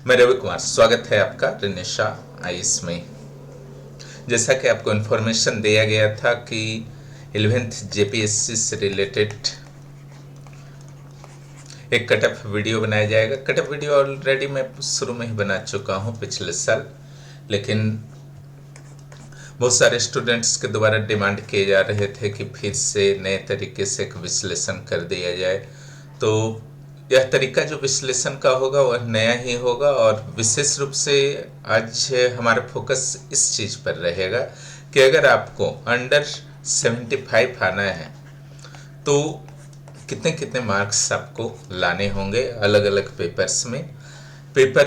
मैं रवि कुमार, स्वागत है आपका रिनिशा आईएएस में। जैसा कि आपको इन्फॉर्मेशन दिया गया था कि 11th जेपीएससी से रिलेटेड एक कटअप वीडियो बनाया जाएगा। कटअप वीडियो ऑलरेडी मैं शुरू में ही बना चुका हूं पिछले साल, लेकिन बहुत सारे स्टूडेंट्स के द्वारा डिमांड किए जा रहे थे कि फिर से नए तरीके से एक विश्लेषण कर दिया जाए। तो यह तरीका जो विश्लेषण का होगा वह नया ही होगा, और विशेष रूप से आज हमारा फोकस इस चीज़ पर रहेगा कि अगर आपको अंडर 75 आना है तो कितने कितने मार्क्स आपको लाने होंगे अलग अलग पेपर्स में। पेपर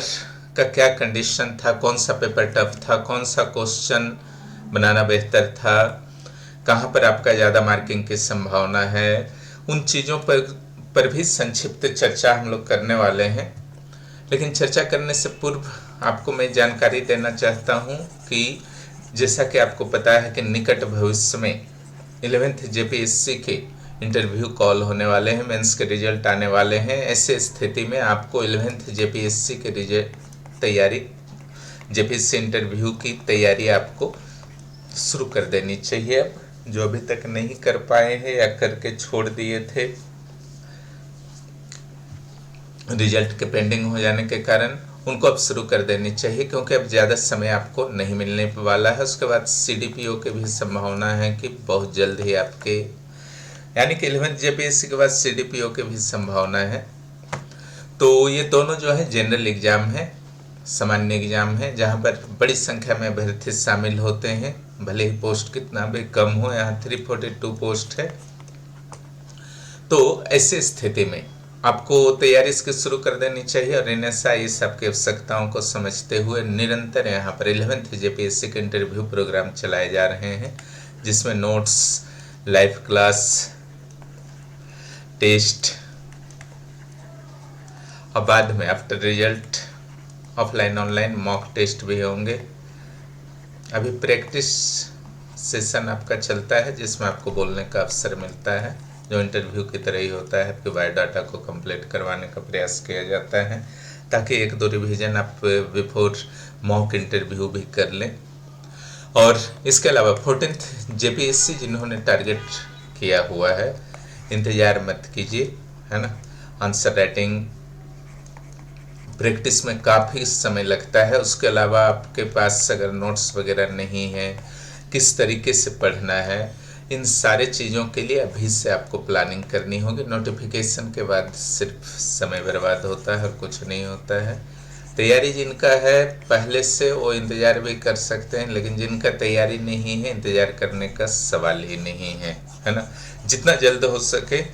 का क्या कंडीशन था, कौन सा पेपर टफ था, कौन सा क्वेश्चन बनाना बेहतर था, कहाँ पर आपका ज़्यादा मार्किंग की संभावना है, उन चीज़ों पर भी संक्षिप्त चर्चा हम लोग करने वाले हैं। लेकिन चर्चा करने से पूर्व आपको मैं जानकारी देना चाहता हूँ कि जैसा कि आपको पता है कि निकट भविष्य में 11th जेपीएससी के इंटरव्यू कॉल होने वाले हैं, मेंस के रिजल्ट आने वाले हैं। ऐसे स्थिति में आपको 11th जेपीएससी के रिजल्ट तैयारी, जेपीएससी इंटरव्यू की तैयारी आपको शुरू कर देनी चाहिए। अब जो अभी तक नहीं कर पाए हैं या करके छोड़ दिए थे रिजल्ट के पेंडिंग हो जाने के कारण, उनको अब शुरू कर देनी चाहिए, क्योंकि अब ज़्यादा समय आपको नहीं मिलने वाला है। उसके बाद सीडीपीओ की भी संभावना है कि बहुत जल्द ही आपके, यानी कि 11th जेपीएससी के बाद सीडीपीओ की भी संभावना है। तो ये दोनों जो है जनरल एग्जाम है, सामान्य एग्जाम है, जहाँ पर बड़ी संख्या में अभ्यर्थी शामिल होते हैं, भले ही पोस्ट कितना भी कम हो। यहाँ 342 पोस्ट है। तो ऐसे स्थिति में आपको तैयारी इसकी शुरू कर देनी चाहिए, और एनएसआई आपकी आवश्यकताओं को समझते हुए निरंतर यहाँ पर 11th जेपीएससी के इंटरव्यू प्रोग्राम चलाए जा रहे हैं, जिसमें नोट्स, लाइव क्लास, टेस्ट और बाद में after result offline online mock test भी होंगे। अभी प्रैक्टिस सेशन आपका चलता है, जिसमें आपको बोलने का अवसर मिलता है, जो इंटरव्यू की तरह ही होता है। आपके बायोडाटा को कंप्लीट करवाने का प्रयास किया जाता है, ताकि एक दो रिवीजन आप बिफोर मॉक इंटरव्यू भी कर लें। और इसके अलावा 14th जेपीएससी जिन्होंने टारगेट किया हुआ है, इंतज़ार मत कीजिए, है ना। आंसर राइटिंग प्रैक्टिस में काफ़ी समय लगता है। उसके अलावा आपके पास अगर नोट्स वगैरह नहीं है, किस तरीके से पढ़ना है, इन सारे चीज़ों के लिए अभी से आपको प्लानिंग करनी होगी। नोटिफिकेशन के बाद सिर्फ समय बर्बाद होता है और कुछ नहीं होता है। तैयारी जिनका है पहले से, वो इंतज़ार भी कर सकते हैं, लेकिन जिनका तैयारी नहीं है, इंतज़ार करने का सवाल ही नहीं है ना। जितना जल्द हो सके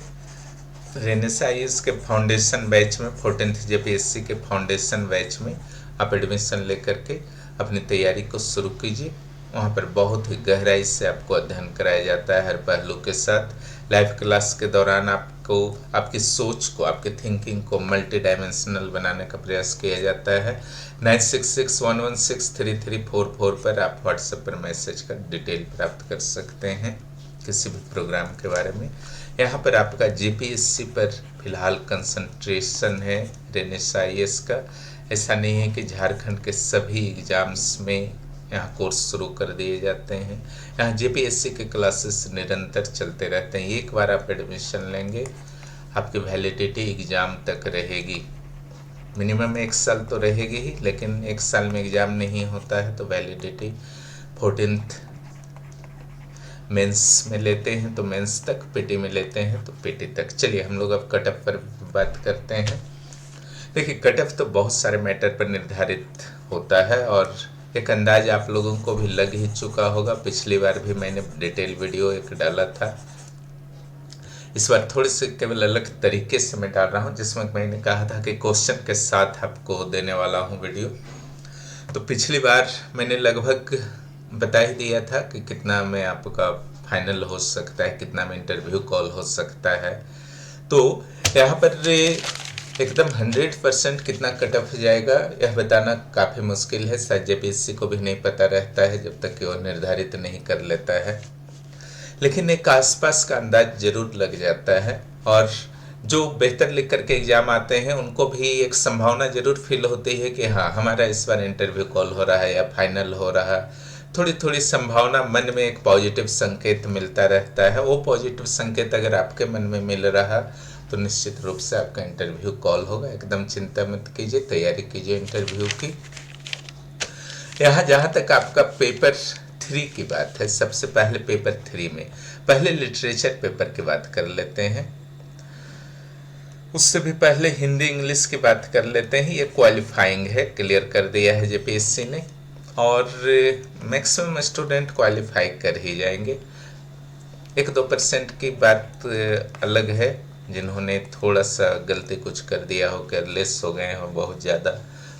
रेनेसाइज के फाउंडेशन बैच में, 14th जेपीएससी के फाउंडेशन बैच में आप एडमिशन लेकर के अपनी तैयारी को शुरू कीजिए। वहाँ पर बहुत ही गहराई से आपको अध्ययन कराया जाता है, हर पहलू के साथ। लाइव क्लास के दौरान आपको आपकी सोच को, आपकी थिंकिंग को मल्टी डायमेंशनल बनाने का प्रयास किया जाता है। 9661163344 पर आप व्हाट्सएप पर मैसेज कर डिटेल प्राप्त कर सकते हैं किसी भी प्रोग्राम के बारे में। यहाँ पर आपका जेपीएससी पर फिलहाल कंसंट्रेशन है रेनेसाइएस का। ऐसा नहीं है कि झारखंड के सभी एग्जाम्स में यहाँ कोर्स शुरू कर दिए जाते हैं। यहाँ जेपीएससी के क्लासेस निरंतर चलते रहते हैं। एक बार आप एडमिशन लेंगे, आपकी वैलिडिटी एग्ज़ाम तक रहेगी। मिनिमम 1 साल तो रहेगी ही, लेकिन 1 साल में एग्ज़ाम नहीं होता है तो वैलिडिटी 14th मेंस में लेते हैं तो मेंस तक, पीटी में लेते हैं तो पीटी तक। चलिए हम लोग अब कटअप पर बात करते हैं। देखिए, कटअप तो बहुत सारे मैटर पर निर्धारित होता है, और एक अंदाज आप लोगों को भी लग ही चुका होगा। पिछली बार भी मैंने डिटेल वीडियो एक डाला था, इस बार थोड़ी सी केवल अलग तरीके से मैं डाल रहा हूँ, जिसमें मैंने कहा था कि क्वेश्चन के साथ आपको देने वाला हूँ वीडियो। तो पिछली बार मैंने लगभग बता ही दिया था कि कितना में आपका फाइनल हो सकता है, कितना में इंटरव्यू कॉल हो सकता है। तो यहाँ पर एकदम 100% कितना कट ऑफ जाएगा यह बताना काफ़ी मुश्किल है। शायद जेपीएससी को भी नहीं पता रहता है जब तक कि वो निर्धारित नहीं कर लेता है, लेकिन एक आसपास का अंदाज जरूर लग जाता है। और जो बेहतर लिख करके एग्जाम आते हैं उनको भी एक संभावना जरूर फील होती है कि हाँ हमारा इस बार इंटरव्यू कॉल हो रहा है या फाइनल हो रहा है। थोड़ी थोड़ी संभावना, मन में एक पॉजिटिव संकेत मिलता रहता है। वो पॉजिटिव संकेत अगर आपके मन में मिल रहा तो निश्चित रूप से आपका इंटरव्यू कॉल होगा। एकदम चिंता मत कीजिए, तैयारी कीजिए इंटरव्यू की। यहाँ जहाँ तक आपका पेपर 3 की बात है, सबसे पहले पेपर 3 में पहले लिटरेचर पेपर की बात कर लेते हैं। उससे भी पहले हिंदी इंग्लिश की बात कर लेते हैं। ये क्वालिफाइंग है, क्लियर कर दिया है जेपीएससी ने, और मैक्सिमम स्टूडेंट क्वालिफाई कर ही जाएंगे। 1-2% की बात अलग है, जिन्होंने थोड़ा सा गलती कुछ कर दिया हो, केयरलेस हो गए हो बहुत ज़्यादा,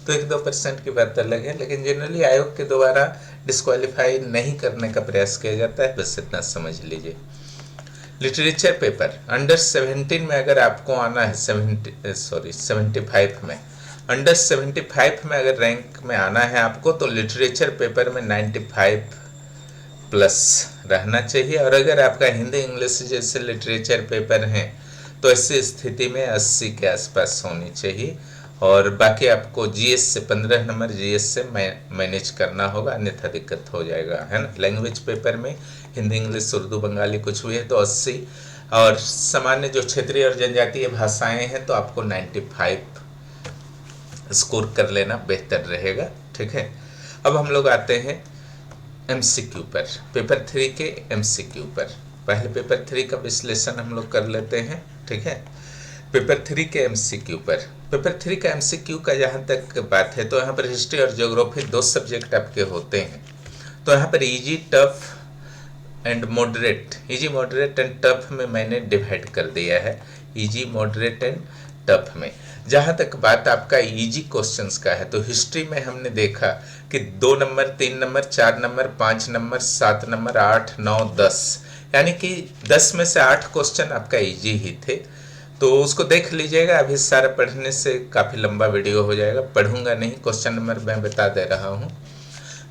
तो 1-2% की बात अलग है। लेकिन जनरली आयोग के द्वारा डिस्क्वालीफाई नहीं करने का प्रयास किया जाता है, बस इतना समझ लीजिए। लिटरेचर पेपर अंडर 17 में अगर आपको आना है 75 में, अंडर 75 में अगर रैंक में आना है आपको, तो लिटरेचर पेपर में 95 प्लस रहना चाहिए। और अगर आपका हिंदी इंग्लिश जैसे लिटरेचर पेपर हैं तो ऐसी स्थिति में 80 के आसपास होनी चाहिए। और बाकी आपको जीएस से 15 नंबर जीएस से मैनेज करना होगा, अन्यथा दिक्कत हो जाएगा, है ना। लैंग्वेज पेपर में हिंदी इंग्लिश उर्दू बंगाली कुछ भी है तो 80, और सामान्य जो क्षेत्रीय और जनजातीय भाषाएं हैं तो आपको 95 स्कोर कर लेना बेहतर रहेगा, ठीक है। अब हम लोग आते हैं एमसीक्यू पर, पेपर 3 के एमसीक्यू पर। पहले पेपर 3 का विश्लेषण हम लोग कर लेते हैं, ठीक है। पेपर 3 के एमसीक्यू पर, पेपर 3 का एमसीक्यू का जहाँ तक बात है तो यहाँ पर हिस्ट्री और ज्योग्राफी 2 सब्जेक्ट आपके होते हैं। तो यहाँ पर easy, tough and moderate, easy, moderate and tough में मैंने डिवाइड कर दिया है, इजी, मॉडरेट एंड टफ में। जहाँ तक बात आपका इजी क्वेश्चंस का है तो हिस्ट्री में हमने देखा कि 2 number, 3 number, 4 number, 5 number, 7 number, 8, 9, 10, यानी कि 10 में से 8 क्वेश्चन आपका इजी ही थे। तो उसको देख लीजिएगा, अभी सारा पढ़ने से काफ़ी लंबा वीडियो हो जाएगा, पढ़ूंगा नहीं, क्वेश्चन नंबर मैं बता दे रहा हूँ।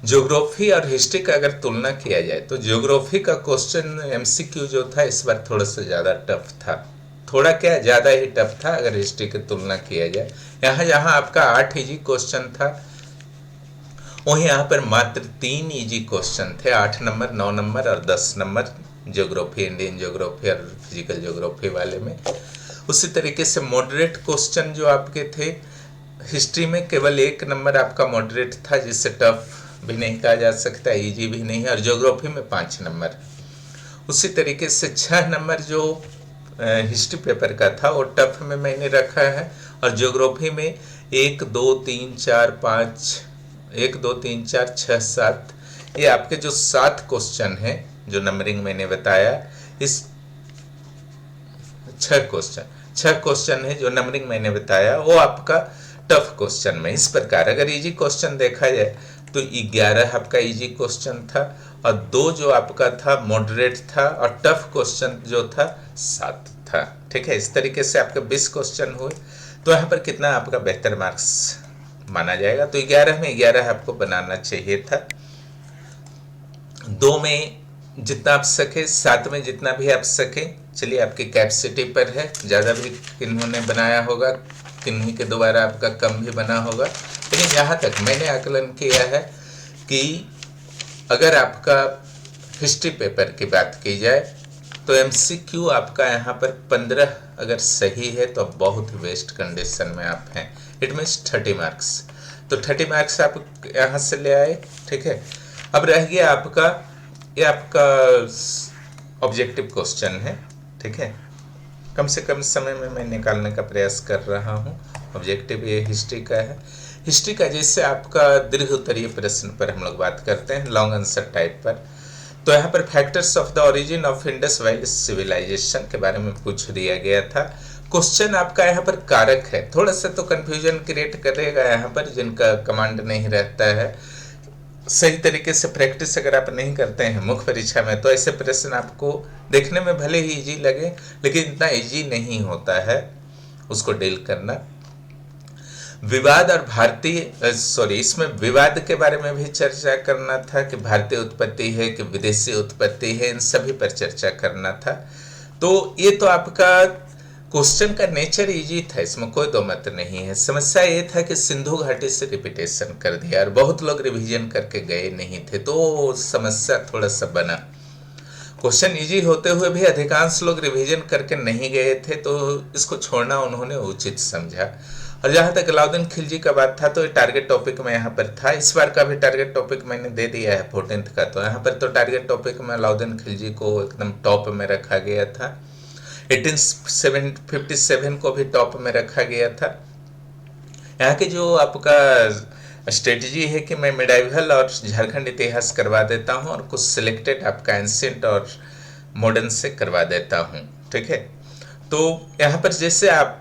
ज्योग्राफी और हिस्ट्री का अगर तुलना किया जाए तो ज्योग्राफी का क्वेश्चन एमसीक्यू जो था इस बार थोड़ा सा ज़्यादा टफ था, थोड़ा क्या ज़्यादा ही टफ था अगर हिस्ट्री की तुलना किया जाए। यहाँ आपका 8 इजी क्वेश्चन था, वहीं यहाँ पर मात्र 3 इजी क्वेश्चन थे, 8 नंबर, 9 नंबर और 10 नंबर ज्योग्राफी, इंडियन ज्योग्राफी और फिजिकल ज्योग्राफी वाले में। उसी तरीके से मॉडरेट क्वेश्चन जो आपके थे हिस्ट्री में, केवल 1 नंबर आपका मॉडरेट था, जिससे टफ भी नहीं कहा जा सकता, इजी भी नहीं है, और ज्योग्राफी में 5 नंबर। उसी तरीके से 6 नंबर जो हिस्ट्री पेपर का था वो टफ में मैंने रखा है, और ज्योग्राफी में 1, 2, 3, 4, 5, 1, 2, 3, 4, 6, 7, ये आपके जो 7 क्वेश्चन हैं जो नंबरिंग मैंने बताया, इस 6 क्वेश्चन है जो नंबरिंग मैंने बताया वो आपका टफ क्वेश्चन में। इस प्रकार अगर इजी क्वेश्चन देखा जाए तो 11 आपका इजी क्वेश्चन था, और 2 जो आपका था मॉडरेट था, और टफ क्वेश्चन जो था 7 था, ठीक है। इस तरीके से आपके 20 क्वेश्चन हुए, तो यहाँ पर कितना आपका बेहतर मार्क्स माना जाएगा, तो 11 में 11 आपको बनाना चाहिए था। 2 में जितना आप सके, 7 में जितना भी आप सके, चलिए आपकी कैपेसिटी पर है, ज़्यादा भी किन्होंने बनाया होगा, किन्हीं के द्वारा आपका कम भी बना होगा, लेकिन यहाँ तक मैंने आकलन किया है कि अगर आपका हिस्ट्री पेपर की बात की जाए तो एमसीक्यू आपका यहाँ पर 15 अगर सही है तो बहुत बेस्ट कंडीशन में आप हैं, इट मीन्स 30 मार्क्स। तो 30 मार्क्स आप यहाँ से ले आए, ठीक है। अब रह गया आपका, ये आपका ऑब्जेक्टिव क्वेश्चन है, ठीक है। कम से कम समय में मैं निकालने का प्रयास कर रहा हूँ। ऑब्जेक्टिव ये हिस्ट्री का है। हिस्ट्री का जैसे आपका दीर्घ उत्तरीय प्रश्न पर हम लोग बात करते हैं, लॉन्ग आंसर टाइप पर, तो यहाँ पर factors of the origin of Indus valley civilization के बारे में पूछ दिया गया था। क्वेश्चन आपका यहाँ पर कारक है, थोड़ा सा तो कंफ्यूजन क्रिएट करेगा यहाँ पर, जिनका कमांड नहीं रहता है, सही तरीके से प्रैक्टिस अगर आप नहीं करते हैं मुख्य परीक्षा में, तो ऐसे प्रश्न आपको देखने में भले ही इजी लगे लेकिन इतना इजी नहीं होता है उसको डील करना। विवाद और इसमें विवाद के बारे में भी चर्चा करना था कि भारतीय उत्पत्ति है कि विदेशी उत्पत्ति है, इन सभी पर चर्चा करना था। तो ये तो आपका क्वेश्चन का नेचर इजी था, इसमें कोई दो मत नहीं है। समस्या ये था कि सिंधु घाटी से रिपीटेशन कर दिया और बहुत लोग रिवीजन करके गए नहीं थे, तो समस्या थोड़ा सा बना। क्वेश्चन इजी होते हुए भी अधिकांश लोग रिवीजन करके नहीं गए थे, तो इसको छोड़ना उन्होंने उचित समझा। और जहाँ तक अलाउद्दीन खिलजी का बात था, तो ये टारगेट टॉपिक में यहाँ पर था। इस बार का भी टारगेट टॉपिक मैंने दे दिया है 14th का, तो यहाँ पर तो टारगेट टॉपिक में अलाउद्दीन खिलजी को एकदम टॉप में रखा गया था। 1857 को भी टॉप में रखा गया था। यहाँ के जो आपका स्ट्रेटजी है कि मैं मिडाइवल और झारखंड इतिहास करवा देता हूँ और कुछ सिलेक्टेड आपका एंशिएंट और मॉडर्न से करवा देता हूँ, ठीक है। तो यहाँ पर जैसे आप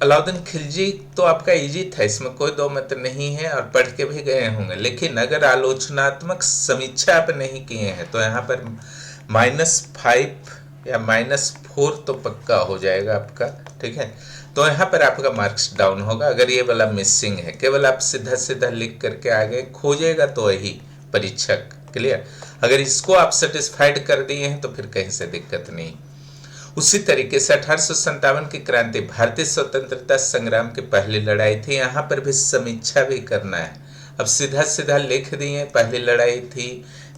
अलाउद्दीन खिलजी तो आपका इजी था, इसमें कोई दो मत नहीं है, और पढ़ के भी गए होंगे, लेकिन अगर आलोचनात्मक समीक्षा आप नहीं किए हैं तो यहाँ पर -5 या -4 तो पक्का हो जाएगा आपका, ठीक है। तो यहाँ पर आपका मार्क्स डाउन होगा अगर ये वाला मिसिंग है। केवल आप सीधा सीधा लिख करके आगे खोजेगा तो वही परीक्षक, क्लियर। अगर इसको आप सेटिस्फाइड कर दिए हैं तो फिर कहीं से दिक्कत नहीं। उसी तरीके से 1857 की क्रांति भारतीय स्वतंत्रता संग्राम की पहली लड़ाई थी, यहाँ पर भी समीक्षा भी करना है। अब सीधा सीधा लिख दिए पहली लड़ाई थी,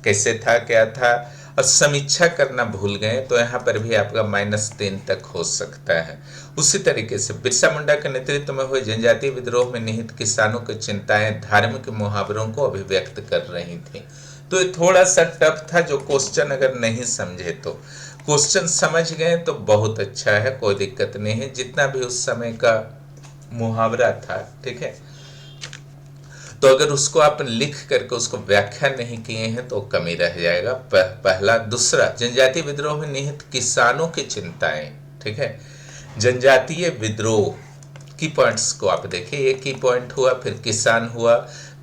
कैसे था, क्या था, और समीक्षा करना भूल गए, तो यहाँ पर भी आपका -3 तक हो सकता है। उसी तरीके से बिरसा मुंडा के नेतृत्व में हुए जनजातीय विद्रोह में निहित किसानों की चिंताएं धार्मिक मुहावरों को अभिव्यक्त कर रही थी। तो ये थोड़ा सा टफ था, जो क्वेश्चन अगर नहीं समझे तो, क्वेश्चन समझ गए तो बहुत अच्छा है, कोई दिक्कत नहीं है। जितना भी उस समय का मुहावरा था, ठीक है, तो अगर उसको आप लिख करके उसको व्याख्या नहीं किए हैं तो कमी रह जाएगा। पहला। दूसरा, जनजातीय विद्रोह में निहित किसानों की चिंताएं, ठीक है। जनजातीय विद्रोह की पॉइंट्स को आप देखिए, एक की पॉइंट हुआ, फिर किसान हुआ,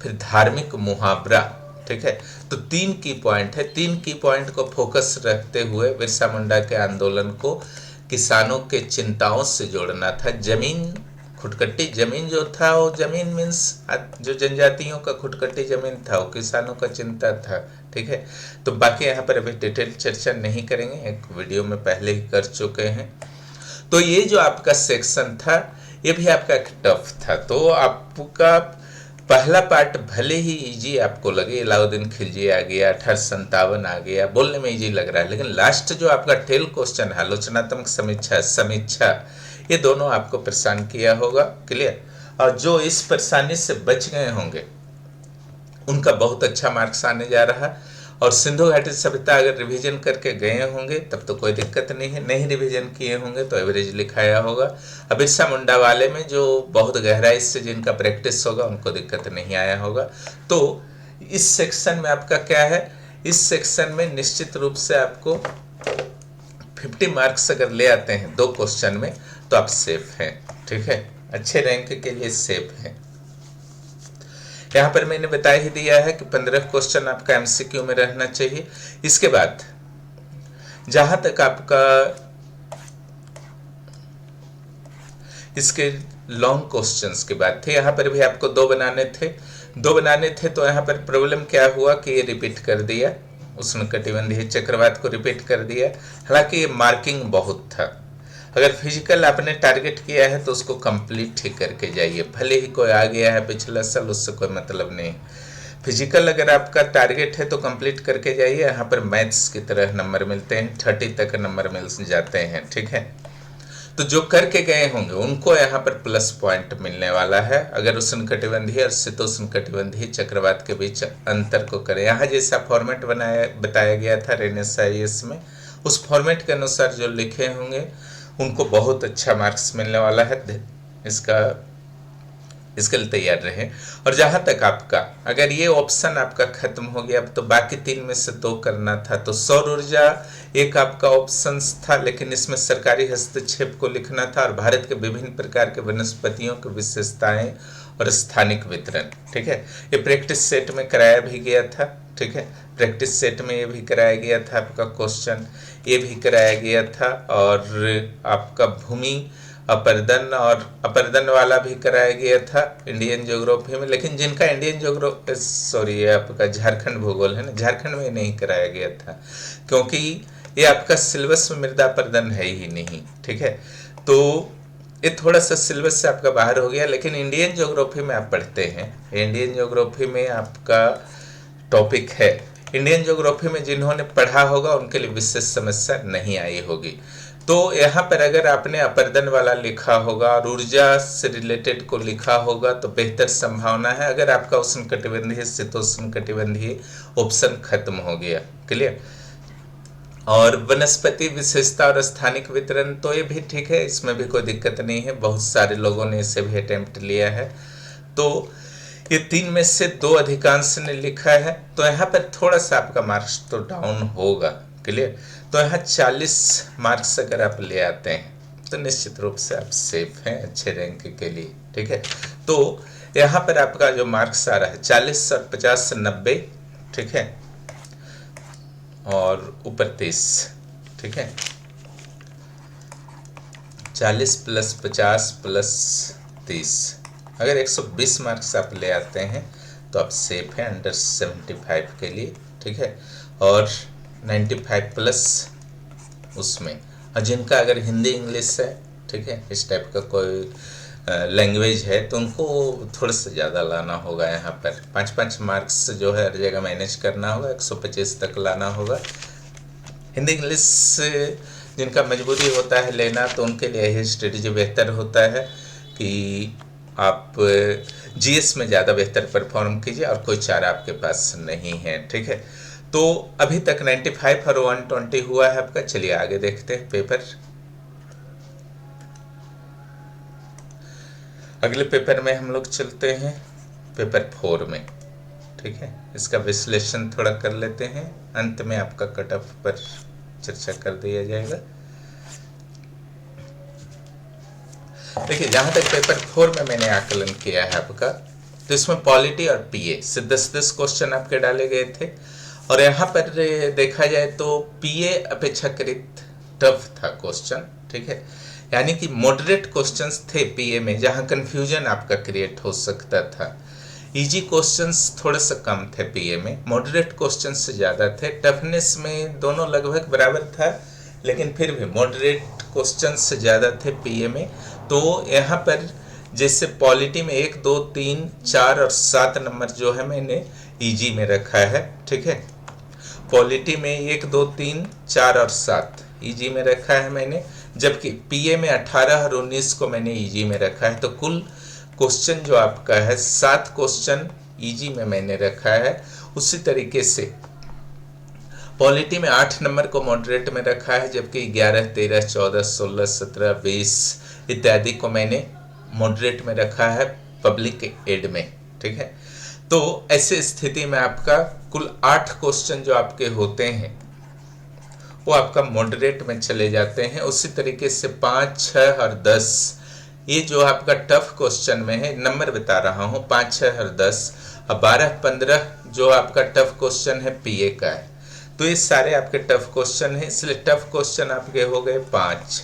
फिर धार्मिक मुहावरा, ठीक है। तो 3 की पॉइंट है। 3 की पॉइंट को फोकस रखते हुए बिरसा मुंडा के आंदोलन को किसानों के चिंताओं से जोड़ना था। जमीन, खुटकट्टी जमीन जो था, वो जमीन मीन्स जो जनजातियों का खुटकट्टी जमीन था, वो किसानों का चिंता था, ठीक है। तो बाकी यहाँ पर अभी डिटेल चर्चा नहीं करेंगे, एक वीडियो में पहले ही कर चुके हैं। तो ये जो आपका सेक्शन था, ये भी आपका टफ था। तो आपका पहला पार्ट भले ही इजी आपको लगे, अलाउद्दीन खिलजी आ गया, 1857 आ गया, बोलने में इजी लग रहा है, लेकिन लास्ट जो आपका टेल क्वेश्चन है, आलोचनात्मक समीक्षा, ये दोनों आपको परेशान किया होगा, क्लियर। और जो इस परेशानी से बच गए होंगे उनका बहुत अच्छा मार्क्स आने जा रहा है। और सिंधु घाटी सभ्यता अगर रिवीजन करके गए होंगे तब तो कोई दिक्कत नहीं है, नहीं रिवीजन किए होंगे तो एवरेज लिखाया होगा। अब बिरसा मुंडा वाले में जो बहुत गहराई से जिनका प्रैक्टिस होगा उनको दिक्कत नहीं आया होगा। तो इस सेक्शन में आपका क्या है, इस सेक्शन में निश्चित रूप से आपको 50 मार्क्स अगर ले आते हैं 2 क्वेश्चन में तो आप सेफ हैं, ठीक है, अच्छे रैंक के लिए सेफ हैं। यहाँ पर मैंने बता ही दिया है कि 15 क्वेश्चन आपका एमसीक्यू में रहना चाहिए। इसके बाद जहां तक आपका इसके लॉन्ग क्वेश्चंस की बात थी, यहाँ पर भी आपको 2 बनाने थे। तो यहाँ पर प्रॉब्लम क्या हुआ कि ये रिपीट कर दिया, उष्णकटिबंधीय चक्रवात को रिपीट कर दिया। हालांकि ये मार्किंग बहुत था। अगर फिजिकल आपने टारगेट किया है तो उसको कंप्लीट ही करके जाइए, भले ही कोई आ गया है पिछला साल, उससे कोई मतलब नहीं। फिजिकल अगर आपका टारगेट है तो कंप्लीट करके जाइए। यहाँ पर मैथ्स की तरह नंबर मिलते हैं, 30 तक नंबर मिल जाते हैं, ठीक है। तो जो करके गए होंगे उनको यहाँ पर प्लस पॉइंट मिलने वाला है। अगर उष्णकटिबंधीय और शीतोष्णकटिबंधीय चक्रवात के बीच अंतर को करें, यहाँ जैसा फॉर्मेट बताया गया था रेनेसाइस में, उस फॉर्मेट के अनुसार जो लिखे होंगे उनको बहुत अच्छा मार्क्स मिलने वाला है। इसके लिए तैयार रहे। और जहां तक आपका अगर ये ऑप्शन आपका खत्म हो गया, अब तो बाकी 3 में से 2 करना था। तो सौर ऊर्जा एक आपका ऑप्शन था, लेकिन इसमें सरकारी हस्तक्षेप को लिखना था और भारत के विभिन्न प्रकार के वनस्पतियों की विशेषताएं और स्थानिक वितरण, ठीक है। ये प्रैक्टिस सेट में कराया भी गया था, ठीक है। प्रैक्टिस सेट में ये भी कराया गया था आपका क्वेश्चन, ये भी कराया गया था। और आपका भूमि अपर्दन और अपर्दन वाला भी कराया गया था इंडियन ज्योग्राफी में, लेकिन जिनका इंडियन ज्योग्राफी सॉरी आपका झारखंड भूगोल है ना, झारखंड में नहीं कराया गया था क्योंकि ये आपका सिलेबस में मृदा अपर्दन है ही नहीं, ठीक है। तो ये थोड़ा सा सिलेबस से आपका बाहर हो गया, लेकिन इंडियन ज्योग्राफी में आप पढ़ते हैं, इंडियन ज्योग्राफी में आपका टॉपिक है। इंडियन ज्योग्राफी में जिन्होंने पढ़ा होगा उनके लिए विशेष समस्या नहीं आई होगी। तो यहाँ पर अगर आपने अपर्दन वाला लिखा होगा और ऊर्जा से रिलेटेड को लिखा होगा तो बेहतर संभावना है। अगर आपका उष्णकटिबंधीय शीतोष्णकटिबंधीय ऑप्शन खत्म हो गया, क्लियर। और वनस्पति विशेषता और स्थानिक वितरण तो ये भी ठीक है, इसमें भी कोई दिक्कत नहीं है, बहुत सारे लोगों ने इसे भी अटेम्प्ट लिया है। तो ये 3 में से 2 अधिकांश ने लिखा है, तो यहाँ पर थोड़ा सा आपका मार्क्स तो डाउन होगा, क्लियर। तो यहाँ 40 मार्क्स अगर आप ले आते हैं तो निश्चित रूप से आप सेफ हैं अच्छे रैंक के लिए, ठीक है। तो यहाँ पर आपका जो मार्क्स आ रहा है 40 और 50 से 90, ठीक है, और ऊपर 30, ठीक है। 40 प्लस 50 प्लस 30, अगर 120 मार्क्स आप ले आते हैं तो आप सेफ हैं अंडर 75 के लिए, ठीक है। और 95 प्लस उसमें, और जिनका अगर हिंदी इंग्लिश है, ठीक है, इस टाइप का कोई लैंग्वेज है तो उनको थोड़ा सा ज़्यादा लाना होगा। यहाँ पर 5-5 मार्क्स जो है हर जगह मैनेज करना होगा, 125 तक लाना होगा। हिंदी इंग्लिश जिनका मजबूरी होता है लेना तो उनके लिए यही स्ट्रेटजी बेहतर होता है कि आप जीएस में ज़्यादा बेहतर परफॉर्म कीजिए और कोई चारा आपके पास नहीं है, ठीक है। तो अभी तक 95 और 120 हुआ है आपका। चलिए आगे देखते हैं पेपर। अगले पेपर में हम लोग चलते हैं पेपर 4 में, ठीक है। इसका विश्लेषण थोड़ा कर लेते हैं, अंत में आपका कट ऑफ पर चर्चा कर दिया जाएगा। देखिए जहां तक पेपर 4 में मैंने आकलन किया है आपका, तो इसमें पॉलिटी और पीए से 10-10 क्वेश्चन आपके डाले गए थे। और यहाँ पर देखा जाए तो पीए अपेक्षाकृत टफ था क्वेश्चन, ठीक है। यानी कि मॉडरेट क्वेश्चंस थे पीए में, जहां कंफ्यूजन आपका क्रिएट हो सकता था। इजी क्वेश्चंस थोड़े से कम थे पीए में, मॉडरेट क्वेश्चंस से ज़्यादा थे। टफनेस में दोनों लगभग बराबर था, लेकिन फिर भी मॉडरेट क्वेश्चंस से ज़्यादा थे पीए में। तो यहाँ पर जैसे पॉलिटी में 1, 2, 3, 4 और 7 नंबर जो है मैंने इजी में रखा है, ठीक है। पॉलिटी में 1, 2, 3, 4 और 7 इजी में रखा है मैंने, जबकि पीए में 18 और 19 को मैंने इजी में रखा है। तो कुल क्वेश्चन जो आपका है 7 क्वेश्चन इजी में मैंने रखा है। उसी तरीके से पॉलिटी में 8 नंबर को मॉडरेट में रखा है, जबकि 11, 13, 14, 16, 17, 20 इत्यादि को मैंने मॉडरेट में रखा है पब्लिक एड में, ठीक है। तो ऐसे स्थिति में आपका कुल 8 क्वेश्चन जो आपके होते हैं वो आपका मॉडरेट में चले जाते हैं। उसी तरीके से 5, 6 और 10 ये जो आपका टफ क्वेश्चन में है, नंबर बता रहा हूँ, 5, 6 और 10, और 12, 15 जो आपका टफ क्वेश्चन है पीए का है। तो ये सारे आपके टफ क्वेश्चन है, इसलिए टफ क्वेश्चन आपके हो गए 5,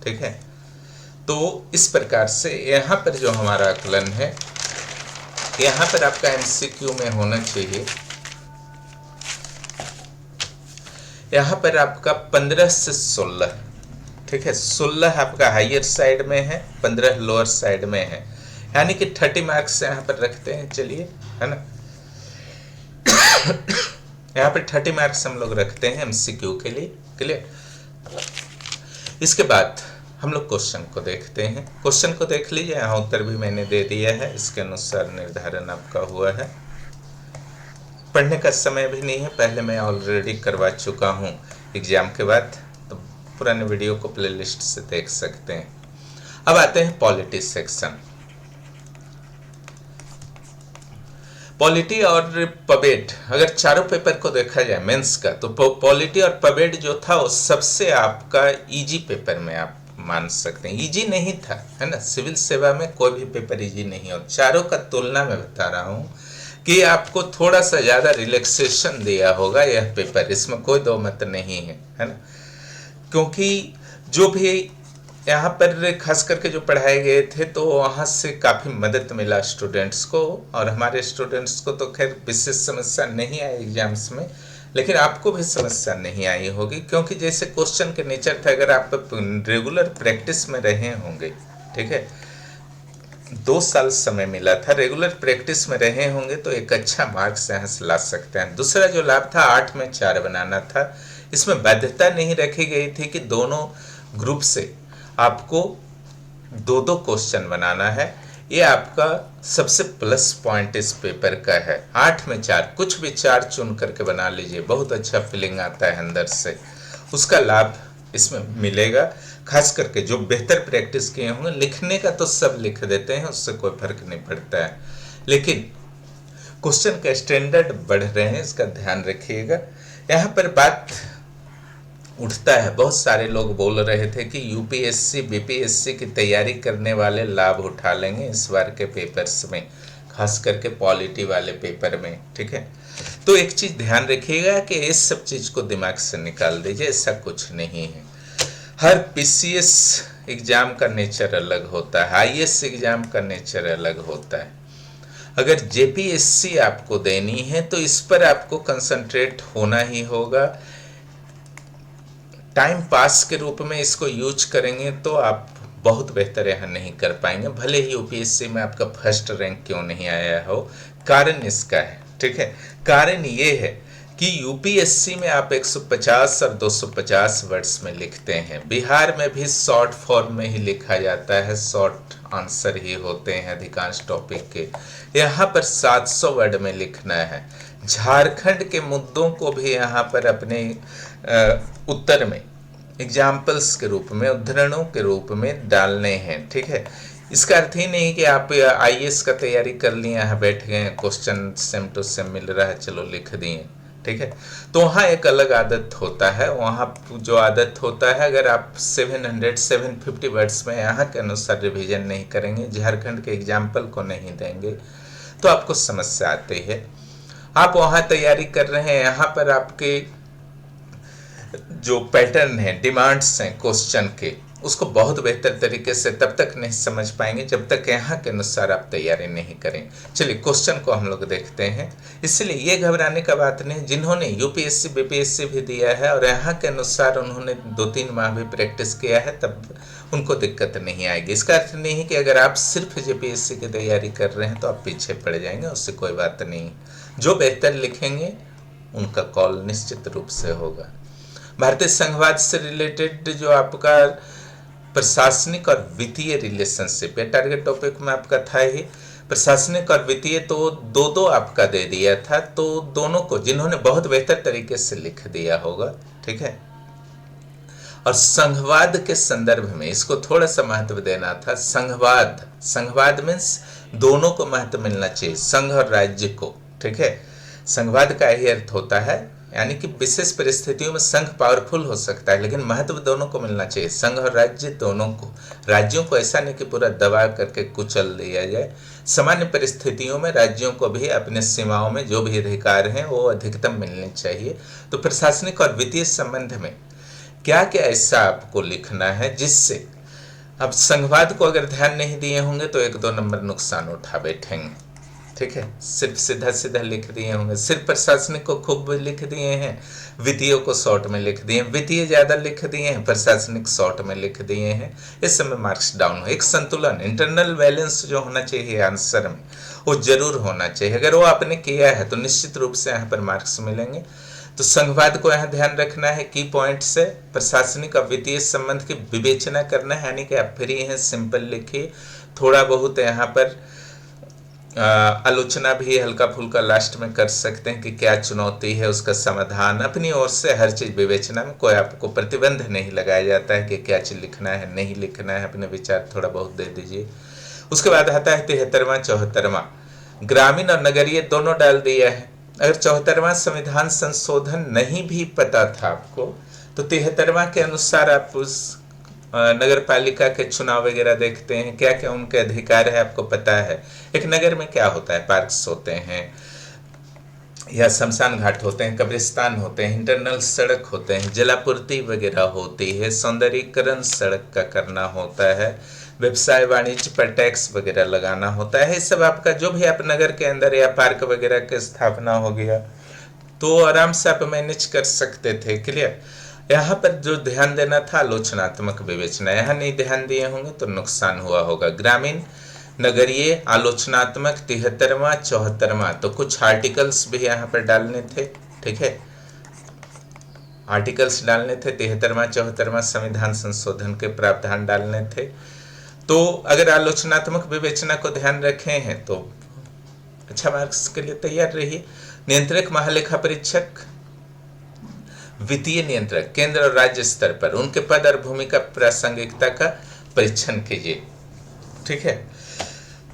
ठीक है। तो इस प्रकार से यहाँ पर जो हमारा आकलन है, यहाँ पर आपका एमसीक्यू में होना चाहिए, यहाँ पर आपका 15 से 16, ठीक है। 16 आपका हाइयर साइड में है, 15 लोअर साइड में है, यानी कि 30 मार्क्स यहाँ पर रखते हैं, चलिए, है ना। यहाँ पर 30 मार्क्स हम लोग रखते हैं एमसीक्यू के लिए, क्लियर। इसके बाद हम लोग क्वेश्चन को देखते हैं। क्वेश्चन को देख लीजिए, यहाँ उत्तर भी मैंने दे दिया है, इसके अनुसार निर्धारण आपका हुआ है। पढ़ने का समय भी नहीं है, पहले मैं ऑलरेडी करवा चुका हूँ एग्जाम के बाद, तो पुराने वीडियो को प्लेलिस्ट से देख सकते हैं। अब आते हैं पॉलिटी सेक्शन। पॉलिटी और पबेट, अगर चारों पेपर को देखा जाए मेंस का, तो पॉलिटी और पबेट जो था वो सबसे आपका इजी पेपर में आप मान सकते हैं। इजी नहीं था, है ना, सिविल सेवा में कोई भी पेपर इजी नहीं हो। चारों का तुलना में बता रहा हूँ कि आपको थोड़ा सा ज़्यादा रिलैक्सेशन दिया होगा यह पेपर, इसमें कोई दो मत नहीं है ना। क्योंकि जो भी यहाँ पर खास करके जो पढ़ाए गए थे तो वहाँ से काफ़ी मदद मिला स्टूडेंट्स को, और हमारे स्टूडेंट्स को तो खैर विशेष समस्या नहीं आई एग्जाम्स में, लेकिन आपको भी समस्या नहीं आई होगी, क्योंकि जैसे क्वेश्चन के नेचर था, अगर आप रेगुलर प्रैक्टिस में रहे होंगे, ठीक है, 2 साल समय मिला था, रेगुलर प्रैक्टिस में रहे होंगे तो एक अच्छा मार्क्स यहाँ से ला सकते हैं। दूसरा जो लाभ था 8 में 4 बनाना था, इसमें बाध्यता नहीं रखी गई थी कि दोनों ग्रुप से आपको 2-2 क्वेश्चन बनाना है। ये आपका सबसे प्लस पॉइंट इस पेपर का है। 8 में 4, कुछ भी 4 चुन करके बना लीजिए, बहुत अच्छा फीलिंग आता है अंदर से, उसका लाभ इसमें मिलेगा। खास करके जो बेहतर प्रैक्टिस किए होंगे, लिखने का तो सब लिख देते हैं, उससे कोई फर्क नहीं पड़ता है, लेकिन क्वेश्चन का स्टैंडर्ड बढ़ रहे हैं, इसका ध्यान रखिएगा। यहाँ पर बात उठता है, बहुत सारे लोग बोल रहे थे कि यूपीएससी बीपीएससी की तैयारी करने वाले लाभ उठा लेंगे इस बार के पेपर्स में, खास करके पॉलिटी वाले पेपर में, ठीक है। तो एक चीज ध्यान रखिएगा कि इस सब चीज को दिमाग से निकाल दीजिए, ऐसा कुछ नहीं है। हर पीसीएस एग्जाम का नेचर अलग होता है, आईएएस एग्जाम का नेचर अलग होता है। अगर जेपीएससी आपको देनी है तो इस पर आपको कंसंट्रेट होना ही होगा। टाइम पास के रूप में इसको यूज करेंगे तो आप बहुत बेहतर यहाँ नहीं कर पाएंगे, भले ही यूपीएससी में आपका फर्स्ट रैंक क्यों नहीं आया हो। कारण इसका है, ठीक है, कारण ये है कि यूपीएससी में आप 150 और 250 वर्ड्स में लिखते हैं, बिहार में भी शॉर्ट फॉर्म में ही लिखा जाता है, शॉर्ट आंसर ही होते हैं अधिकांश टॉपिक के। यहाँ पर 700 वर्ड में लिखना है। झारखंड के मुद्दों को भी यहाँ पर अपने उत्तर में एग्जाम्पल्स के रूप में, उदाहरणों के रूप में डालने हैं, ठीक है। इसका अर्थ ही नहीं कि आप आईएएस का तैयारी कर लिए, यहाँ बैठ गए, क्वेश्चन सेम टू सेम मिल रहा है, चलो लिख दिए, ठीक है। तो वहाँ एक अलग आदत होता है, वहाँ जो आदत होता है, अगर आप 750 वर्ड्स में यहाँ के अनुसार रिवीजन नहीं करेंगे, झारखंड के एग्जाम्पल को नहीं देंगे, तो आपको समस्या आती है। आप वहाँ तैयारी कर रहे हैं, यहाँ पर आपके जो पैटर्न है, डिमांड्स हैं क्वेश्चन के, उसको बहुत बेहतर तरीके से तब तक नहीं समझ पाएंगे जब तक यहाँ के अनुसार आप तैयारी नहीं करें। चलिए क्वेश्चन को हम लोग देखते हैं। इसलिए ये घबराने का बात नहीं, जिन्होंने यूपीएससी बीपीएससी भी दिया है और यहाँ के अनुसार उन्होंने 2-3 माह भी प्रैक्टिस किया है, तब उनको दिक्कत नहीं आएगी। इसका अर्थ नहीं है कि अगर आप सिर्फ जेपीएससी की तैयारी कर रहे हैं तो आप पीछे पड़ जाएंगे, उससे कोई बात नहीं। जो बेहतर लिखेंगे उनका कॉल निश्चित रूप से होगा। भारतीय संघवाद से रिलेटेड जो आपका प्रशासनिक और वित्तीय रिलेशनशिप, ये टारगेट टॉपिक में आपका था ही। प्रशासनिक और वित्तीय तो 2-2 आपका दे दिया था, तो दोनों को जिन्होंने बहुत बेहतर तरीके से लिख दिया होगा, ठीक है। और संघवाद के संदर्भ में इसको थोड़ा सा महत्व देना था। संघवाद मीन्स दोनों को महत्व मिलना चाहिए, संघ और राज्य को, ठीक है। संघवाद का यही अर्थ होता है, यानी कि विशेष परिस्थितियों में संघ पावरफुल हो सकता है, लेकिन महत्व दोनों को मिलना चाहिए, संघ और राज्य दोनों को। राज्यों को ऐसा नहीं कि पूरा दबा करके कुचल दिया जाए। सामान्य परिस्थितियों में राज्यों को भी अपने सीमाओं में जो भी अधिकार हैं वो अधिकतम मिलने चाहिए। तो प्रशासनिक और वित्तीय संबंध में क्या क्या ऐसा आपको लिखना है जिससे, अब संघवाद को अगर ध्यान नहीं दिए होंगे तो 1-2 नंबर नुकसान उठा बैठेंगे, ठीक है। सिर्फ सीधा सीधा लिख दिए होंगे, सिर्फ प्रशासनिक को खूब लिख दिए हैं, वित्तीय को शॉर्ट में लिख दिए, वित्तीय ज्यादा लिख दिए हैं, प्रशासनिक शॉर्ट में लिख दिए हैं, इस समय मार्क्स डाउन हो। एक संतुलन, इंटरनल बैलेंस जो होना चाहिए आंसर में, वो जरूर होना चाहिए। अगर वो आपने किया है तो निश्चित रूप से यहाँ पर मार्क्स मिलेंगे। तो संघवाद को यहाँ ध्यान रखना है, की पॉइंट से प्रशासनिक और वित्तीय संबंध की विवेचना करना है, यानी कि आप फ्री हैं, सिंपल लिखिए। थोड़ा बहुत यहाँ पर आलोचना भी हल्का फुल्का लास्ट में कर सकते हैं कि क्या चुनौती है, उसका समाधान। अपनी ओर से हर चीज विवेचना में, कोई आपको प्रतिबंध नहीं लगाया जाता है कि क्या चीज लिखना है नहीं लिखना है, अपने विचार थोड़ा बहुत दे दीजिए। उसके बाद आता है 73वां 74वां, ग्रामीण और नगरीय दोनों डाल दिया है। अगर 74वां संविधान संशोधन नहीं भी पता था आपको तो 73वां के अनुसार आप उस नगर पालिका के चुनाव वगैरह देखते हैं, क्या क्या उनके अधिकार है आपको पता है। एक नगर में क्या होता है, पार्क्स होते हैं या शमशान घाट होते हैं, कब्रिस्तान होते हैं, इंटरनल सड़क होते हैं, जलापूर्ति वगैरह होती है, सौंदर्यीकरण सड़क का करना होता है, व्यवसाय वाणिज्य पर टैक्स वगैरह लगाना होता है। सब आपका जो भी आप नगर के अंदर या पार्क वगैरह की स्थापना हो गया, तो आराम से आप मैनेज कर सकते थे। क्लियर। यहाँ पर जो ध्यान देना था आलोचनात्मक विवेचना, यहाँ नहीं ध्यान दिए होंगे तो नुकसान हुआ होगा। ग्रामीण नगरीय आलोचनात्मक 73वां 74वां, तो कुछ आर्टिकल्स भी यहाँ पर डालने थे। ठीक है, आर्टिकल्स डालने थे। 73वां 74वां संविधान संशोधन के प्रावधान डालने थे। तो अगर आलोचनात्मक विवेचना को ध्यान रखे हैं तो अच्छा मार्क्स के लिए तैयार रहिए। नियंत्रक महालेखा परीक्षक, वित्तीय नियंत्रक केंद्र और राज्य स्तर पर उनके पद और भूमिका प्रासंगिकता का परीक्षण कीजिए। ठीक है,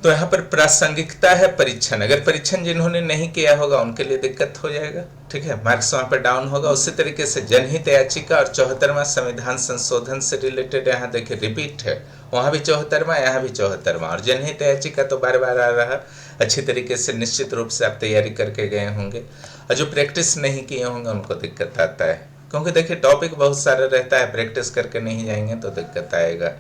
तो यहाँ पर प्रासंगिकता है परीक्षण, अगर परीक्षण जिन्होंने नहीं किया होगा उनके लिए दिक्कत हो जाएगा। ठीक है, मार्क्स वहाँ पर डाउन होगा। उसी तरीके से जनहित याचिका और 74वां संविधान संशोधन से रिलेटेड यहाँ देखिए रिपीट है, वहाँ भी 74वां, यहाँ भी 74वां, और जनहित याचिका तो बार बार आ रहा। अच्छी तरीके से निश्चित रूप से आप तैयारी करके गए होंगे, और जो प्रैक्टिस नहीं किए होंगे उनको दिक्कत आता है, क्योंकि देखिए टॉपिक बहुत सारा रहता है, प्रैक्टिस करके नहीं जाएंगे तो दिक्कत आएगा।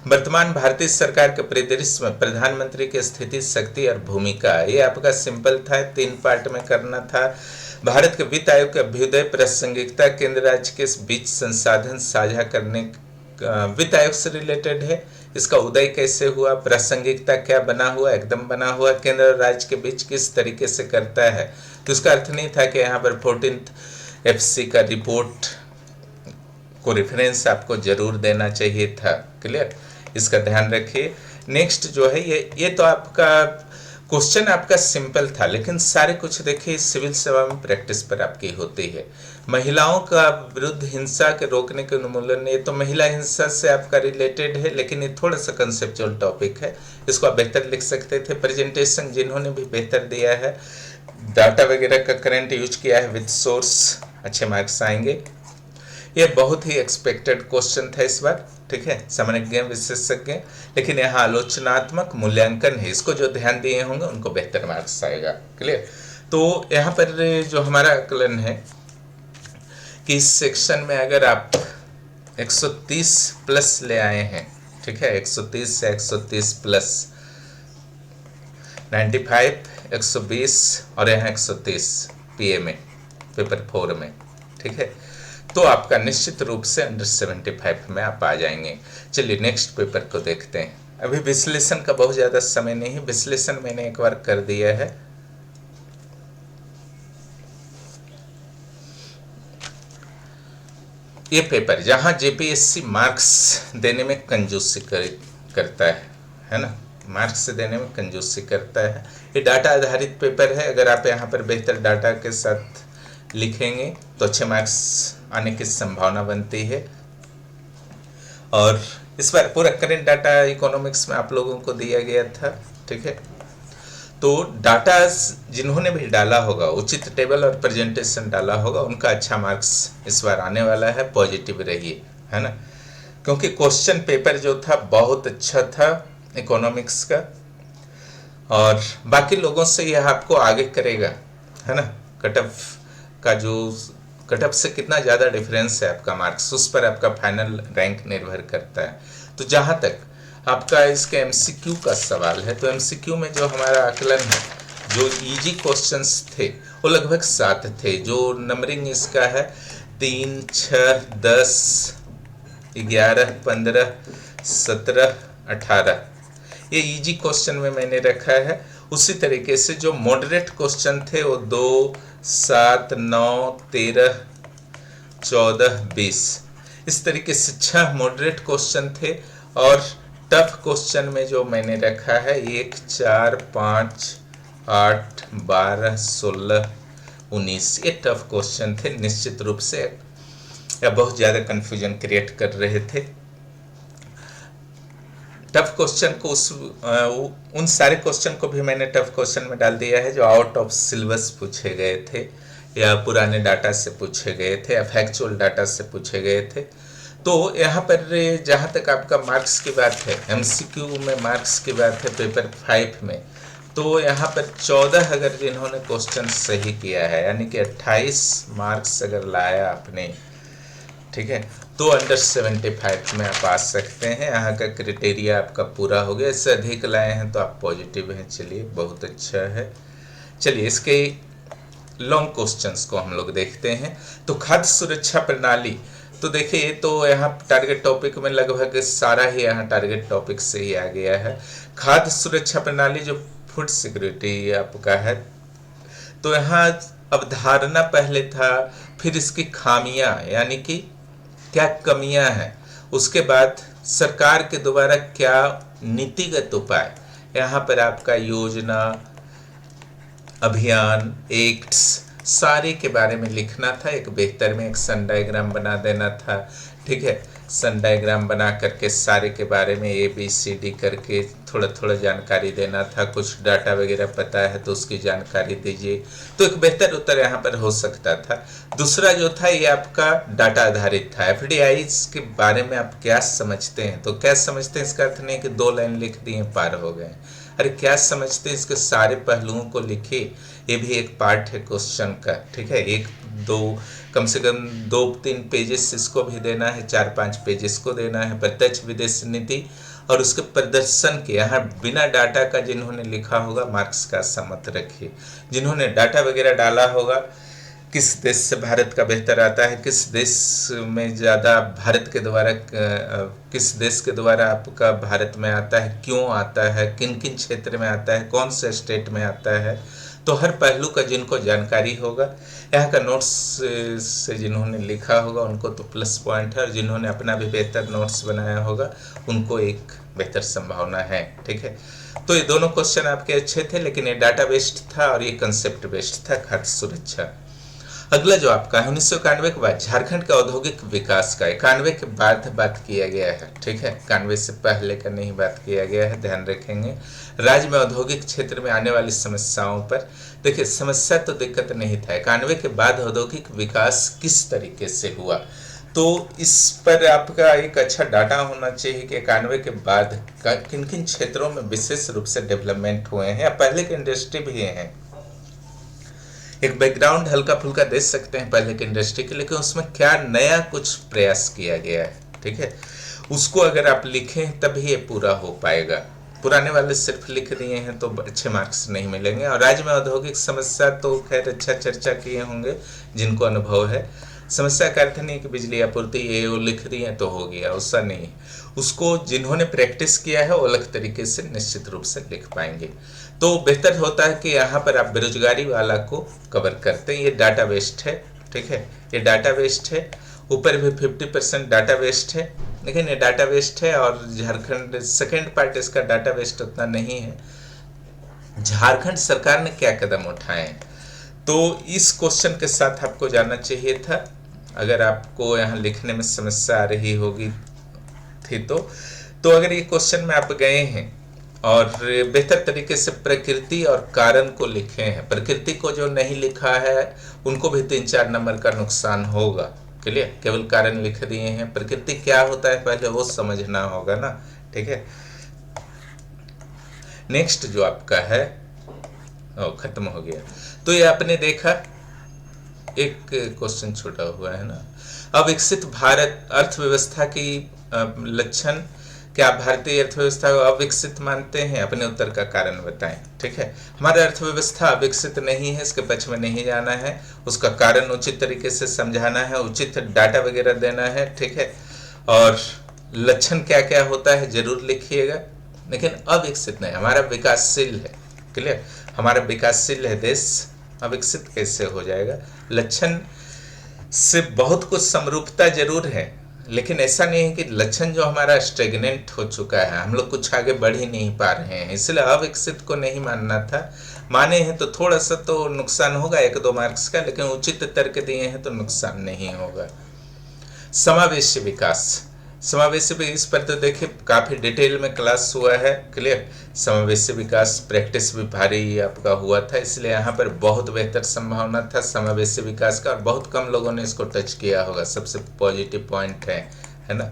वर्तमान भारतीय सरकार के परिदृश्य में प्रधानमंत्री की स्थिति, शक्ति और भूमिका, ये आपका सिंपल था, 3 पार्ट में करना था। भारत के वित्त आयोग के अभ्युदय, प्रासंगिकता, केंद्र राज्य के बीच संसाधन साझा करने, वित्त आयोग से रिलेटेड है, इसका उदय कैसे हुआ, प्रासंगिकता क्या बना हुआ, एकदम बना हुआ, केंद्र और राज्य के बीच किस तरीके से करता है। तो इसका अर्थ नहीं था कि यहाँ पर 14th FC का रिपोर्ट को रेफरेंस आपको जरूर देना चाहिए था। क्लियर, इसका ध्यान रखिए। नेक्स्ट जो है ये तो आपका क्वेश्चन आपका सिंपल था, लेकिन सारे कुछ देखिए सिविल सेवा में प्रैक्टिस पर आपकी होती है। महिलाओं का विरुद्ध हिंसा के रोकने के उन्मूलन, ये तो महिला हिंसा से आपका रिलेटेड है, लेकिन ये थोड़ा सा कंसेप्चुअल टॉपिक है, इसको आप बेहतर लिख सकते थे। प्रेजेंटेशन जिन्होंने भी बेहतर दिया है, डाटा वगैरह का करंट यूज किया है विद सोर्स, अच्छे मार्क्स आएंगे। ये बहुत ही एक्सपेक्टेड क्वेश्चन था इस बार। ठीक है, समझज्ञ विशेषज्ञ, लेकिन यहाँ आलोचनात्मक मूल्यांकन है, इसको जो ध्यान दिए होंगे उनको बेहतर मार्क्स आएगा। क्लियर, तो यहाँ पर जो हमारा आकलन है कि इस सेक्शन में अगर आप 130 प्लस ले आए हैं, ठीक है, 130 से 130 प्लस, 95, 120 और यहाँ 130 PA में, पेपर 4 में, ठीक है, तो आपका निश्चित रूप से अंडर 75 में आप आ जाएंगे। चलिए नेक्स्ट पेपर को देखते हैं। अभी विश्लेषण का बहुत ज़्यादा समय नहीं है, विश्लेषण मैंने एक बार कर दिया है। ये पेपर जहाँ JPSC मार्क्स देने में कंजूसी करता है ना, मार्क्स देने में कंजूसी करता है। ये डाटा आधारित पेपर है, अगर आप यहाँ पर बेहतर डाटा के साथ लिखेंगे तो अच्छे मार्क्स आने की संभावना बनती है। और इस बार पूरा करंट डाटा इकोनॉमिक्स में आप लोगों को दिया गया था। ठीक है, तो डाटा जिन्होंने भी डाला होगा, उचित टेबल और प्रेजेंटेशन डाला होगा, उनका अच्छा मार्क्स इस बार आने वाला है। पॉजिटिव रहिए, है ना, क्योंकि क्वेश्चन पेपर जो था बहुत अच्छा था इकोनॉमिक्स का, और बाकी लोगों से यह आपको आगे करेगा, है ना। कट ऑफ से कितना ज़्यादा डिफरेंस है आपका मार्क्स, उस पर आपका फाइनल रैंक निर्भर करता है। तो जहाँ तक आपका इसके MCQ का सवाल है, तो MCQ में जो हमारा आकलन है, जो इजी क्वेश्चंस थे वो लगभग 7 थे। जो नंबरिंग इसका है 3, 6, 10, 11, 15, 17, 18, ये इजी क्वेश्चन में मैंने रखा है। उसी तरीके से जो मॉडरेट क्वेश्चन थे वो 2, 7, 9, 13, 14, 20, इस तरीके से 6 मॉडरेट क्वेश्चन थे। और टफ क्वेश्चन में जो मैंने रखा है 1, 4, 5, 8, 12, 16, 19, ये टफ क्वेश्चन थे, निश्चित रूप से या बहुत ज़्यादा कन्फ्यूजन क्रिएट कर रहे थे। टफ क्वेश्चन को उन सारे क्वेश्चन को भी मैंने टफ क्वेश्चन में डाल दिया है जो आउट ऑफ सिलेबस पूछे गए थे, या पुराने डाटा से पूछे गए थे, या फैक्चुअल डाटा से पूछे गए थे। तो यहाँ पर जहाँ तक आपका मार्क्स की बात है, MCQ में मार्क्स की बात है पेपर 5 में, तो यहाँ पर 14 अगर जिन्होंने क्वेश्चन सही किया है, यानी कि 28 मार्क्स अगर लाया आपने, ठीक है, तो अंडर 75 में आप आ सकते हैं। यहाँ का क्राइटेरिया आपका पूरा हो गया। इससे अधिक लाए हैं तो आप पॉजिटिव हैं। चलिए बहुत अच्छा है। चलिए इसके लॉन्ग क्वेश्चंस को हम लोग देखते हैं। तो खाद्य सुरक्षा प्रणाली, तो देखिए ये तो यहाँ टारगेट टॉपिक में लगभग सारा ही यहाँ टारगेट टॉपिक से ही आ गया है। खाद्य सुरक्षा प्रणाली जो फूड सिक्योरिटी आपका है, तो यहाँ अवधारणा पहले था, फिर इसकी खामियां यानी कि क्या कमियां हैं, उसके बाद सरकार के द्वारा क्या नीतिगत उपाय, यहाँ पर आपका योजना, अभियान, एक्ट्स सारे के बारे में लिखना था। एक बेहतर में एक सन डायग्राम बना देना था, ठीक है। सन डायग्राम बना करके सारे के बारे में ABCD करके थोड़ा थोड़ा जानकारी देना था। कुछ डाटा वगैरह पता है तो उसकी जानकारी दीजिए, तो एक बेहतर उत्तर यहाँ पर हो सकता था। दूसरा जो था ये आपका डाटा आधारित था। FDIs के बारे में आप क्या समझते हैं, तो क्या समझते हैं इसका अर्थ नहीं कि 2 लाइन लिख दिए पार हो गए। अरे क्या समझते हैं, इसके सारे पहलुओं को लिखिए। ये भी एक पार्ट है क्वेश्चन का, ठीक है। 1-2 कम से कम 2-3 पेजेस इसको भी देना है, 4-5 पेजेस को देना है। प्रत्यक्ष विदेश नीति और उसके प्रदर्शन के, यहाँ बिना डाटा का जिन्होंने लिखा होगा मार्क्स का आशा मत रखिए। जिन्होंने डाटा वगैरह डाला होगा, किस देश से भारत का बेहतर आता है, किस देश में ज़्यादा भारत के द्वारा, किस देश के द्वारा आपका भारत में आता है, क्यों आता है, किन किन क्षेत्र में आता है, कौन से स्टेट में आता है, तो हर पहलू का जिनको जानकारी होगा, यहाँ का नोट्स से जिन्होंने लिखा होगा उनको तो प्लस पॉइंट है, और जिन्होंने अपना भी बेहतर नोट्स बनाया होगा उनको एक बेहतर संभावना है, ठीक है। तो ये दोनों क्वेश्चन आपके अच्छे थे, लेकिन ये डाटा बेस्ड था और ये कंसेप्ट बेस्ड था, खाद्य सुरक्षा। अगला जो आपका है 1991 के बाद झारखंड का औद्योगिक विकास का 91 के बाद बात किया गया है, ठीक है। 91 से पहले का नहीं बात किया गया है, ध्यान रखेंगे। राज्य में औद्योगिक क्षेत्र में आने वाली समस्याओं पर, देखिए समस्या तो दिक्कत नहीं था, 91 के बाद औद्योगिक विकास किस तरीके से हुआ, तो इस पर आपका एक अच्छा डाटा होना चाहिए कि 91 के बाद किन किन क्षेत्रों में विशेष रूप से डेवलपमेंट हुए हैं, या पहले के इंडस्ट्री भी हैं। एक बैकग्राउंड हल्का फुल्का दे सकते हैं पहले की इंडस्ट्री के, लेकिन उसमें क्या नया कुछ प्रयास किया गया है, ठीक है। उसको अगर आप लिखें तभी ये पूरा हो पाएगा। पुराने वाले सिर्फ लिख दिए हैं तो अच्छे मार्क्स नहीं मिलेंगे। और राज्य में औद्योगिक समस्या तो खैर अच्छा चर्चा किए होंगे जिनको अनुभव है। समस्या का अर्थ नहीं कि बिजली आपूर्ति ये वो लिख दिए तो हो गया, उसका नहीं। उसको जिन्होंने प्रैक्टिस किया है वो अलग तरीके से निश्चित रूप से लिख पाएंगे। तो बेहतर होता है कि यहाँ पर आप बेरोजगारी वाला को कवर करते हैं। ये डाटा बेस्ड है, ठीक है, ये डाटा बेस्ड है। ऊपर भी 50% डाटा बेस्ड है, लेकिन ये डाटा बेस्ड है। और झारखंड सेकेंड पार्ट इसका डाटा बेस्ड उतना नहीं है। झारखंड सरकार ने क्या कदम उठाए हैं, तो इस क्वेश्चन के साथ आपको जानना चाहिए था। अगर आपको यहाँ लिखने में समस्या आ रही होगी थी तो अगर ये क्वेश्चन में आप गए हैं और बेहतर तरीके से प्रकृति और कारण को लिखे हैं, प्रकृति को जो नहीं लिखा है उनको भी 3-4 नंबर का नुकसान होगा। क्लियर, केवल कारण लिख दिए हैं, प्रकृति क्या होता है पहले वो समझना होगा ना, ठीक है। नेक्स्ट जो आपका है खत्म हो गया। तो ये आपने देखा, एक क्वेश्चन छूटा हुआ है ना। अविकसित भारत अर्थव्यवस्था की लक्षण, क्या आप भारतीय अर्थव्यवस्था को अविकसित मानते हैं? अपने उत्तर का कारण बताएं, ठीक है। हमारी अर्थव्यवस्था अविकसित नहीं है, इसके पक्ष में नहीं जाना है, उसका कारण उचित तरीके से समझाना है, उचित डाटा वगैरह देना है, ठीक है। और लक्षण क्या क्या होता है जरूर लिखिएगा, लेकिन अविकसित नहीं, हमारा विकासशील है। क्लियर, हमारा विकासशील है देश, अविकसित कैसे हो जाएगा? लक्षण से बहुत कुछ समरूपता जरूर है, लेकिन ऐसा नहीं है कि लक्षण जो हमारा स्टेगनेंट हो चुका है, हम लोग कुछ आगे बढ़ ही नहीं पा रहे हैं, इसलिए अविकसित को नहीं मानना था। माने हैं तो थोड़ा सा तो नुकसान होगा 1-2 मार्क्स का, लेकिन उचित तर्क दिए हैं तो नुकसान नहीं होगा। समावेशी विकास, समावेशी इस पर तो देखिए काफ़ी डिटेल में क्लास हुआ है। क्लियर, समावेशी विकास प्रैक्टिस भी भारी आपका हुआ था, इसलिए यहाँ पर बहुत बेहतर संभावना था समावेशी विकास का, और बहुत कम लोगों ने इसको टच किया होगा, सबसे पॉजिटिव पॉइंट है ना।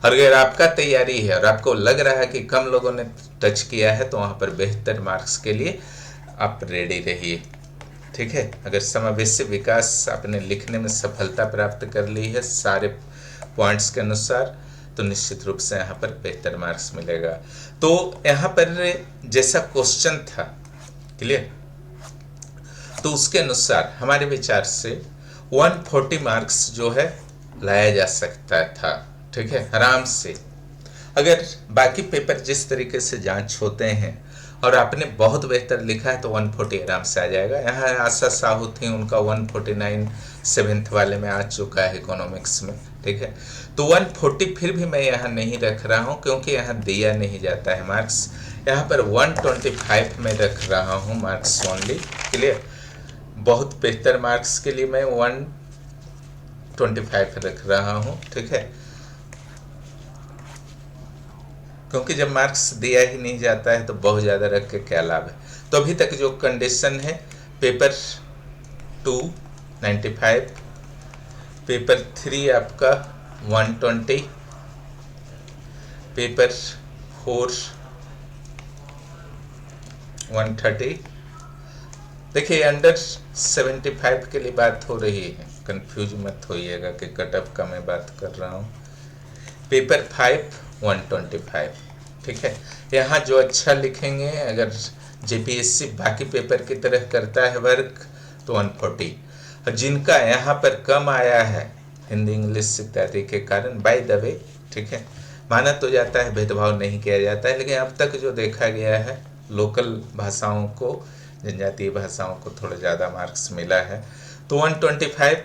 और अगर आपका तैयारी है और आपको लग रहा है कि कम लोगों ने टच किया है तो वहाँ पर बेहतर मार्क्स के लिए आप रेडी रहिए, ठीक है। अगर समावेशी विकास आपने लिखने में सफलता प्राप्त कर ली है सारे पॉइंट्स के अनुसार, तो निश्चित रूप से यहाँ पर बेहतर मार्क्स मिलेगा। तो यहाँ पर जैसा क्वेश्चन था, क्लियर, तो उसके अनुसार हमारे विचार से 140 मार्क्स जो है लाया जा सकता था, ठीक है, आराम से। अगर बाकी पेपर जिस तरीके से जांच होते हैं और आपने बहुत बेहतर लिखा है तो 140 आराम से आ जाएगा। यहाँ आशा साहू थी, उनका 149 सेवेंथ वाले में आ चुका है इकोनॉमिक्स में, ठीक है। तो 140 फिर भी मैं यहाँ नहीं रख रहा हूँ क्योंकि यहाँ दिया नहीं जाता है मार्क्स। यहाँ पर 125 में रख रहा हूँ मार्क्स ओनली, क्लियर। बहुत बेहतर मार्क्स के लिए मैं 125 रख रहा हूँ, ठीक है, क्योंकि जब मार्क्स दिया ही नहीं जाता है तो बहुत ज़्यादा रख के क्या लाभ है। तो अभी तक जो कंडीशन है, पेपर 2 95, पेपर 3 आपका 120, पेपर 4 130। देखिए अंडर 75 के लिए बात हो रही है, कंफ्यूज मत होइएगा कि कट ऑफ का मैं बात कर रहा हूँ। पेपर 5 125, ठीक है। यहाँ जो अच्छा लिखेंगे, अगर जेपीएससी बाकी पेपर की तरह करता है वर्क तो 140, और जिनका यहाँ पर कम आया है हिंदी इंग्लिश इत्यादि के कारण, बाय द वे, ठीक है, माना तो जाता है, भेदभाव नहीं किया जाता है, लेकिन अब तक जो देखा गया है लोकल भाषाओं को, जनजातीय भाषाओं को थोड़ा ज़्यादा मार्क्स मिला है, तो 125।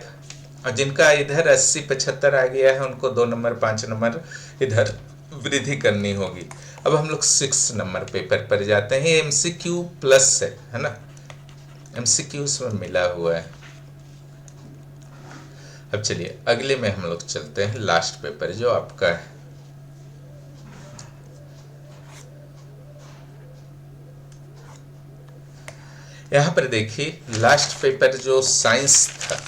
और जिनका इधर 80-75 आ गया है उनको 2 नंबर 5 नंबर इधर वृद्धि करनी होगी। अब हम लोग 6 नंबर पेपर पर जाते हैं। एमसीक्यू प्लस है ना, एमसीक्यू उसमें मिला हुआ है। अब चलिए अगले में हम लोग चलते हैं, लास्ट पेपर जो आपका है। यहाँ पर देखिए लास्ट पेपर जो साइंस था,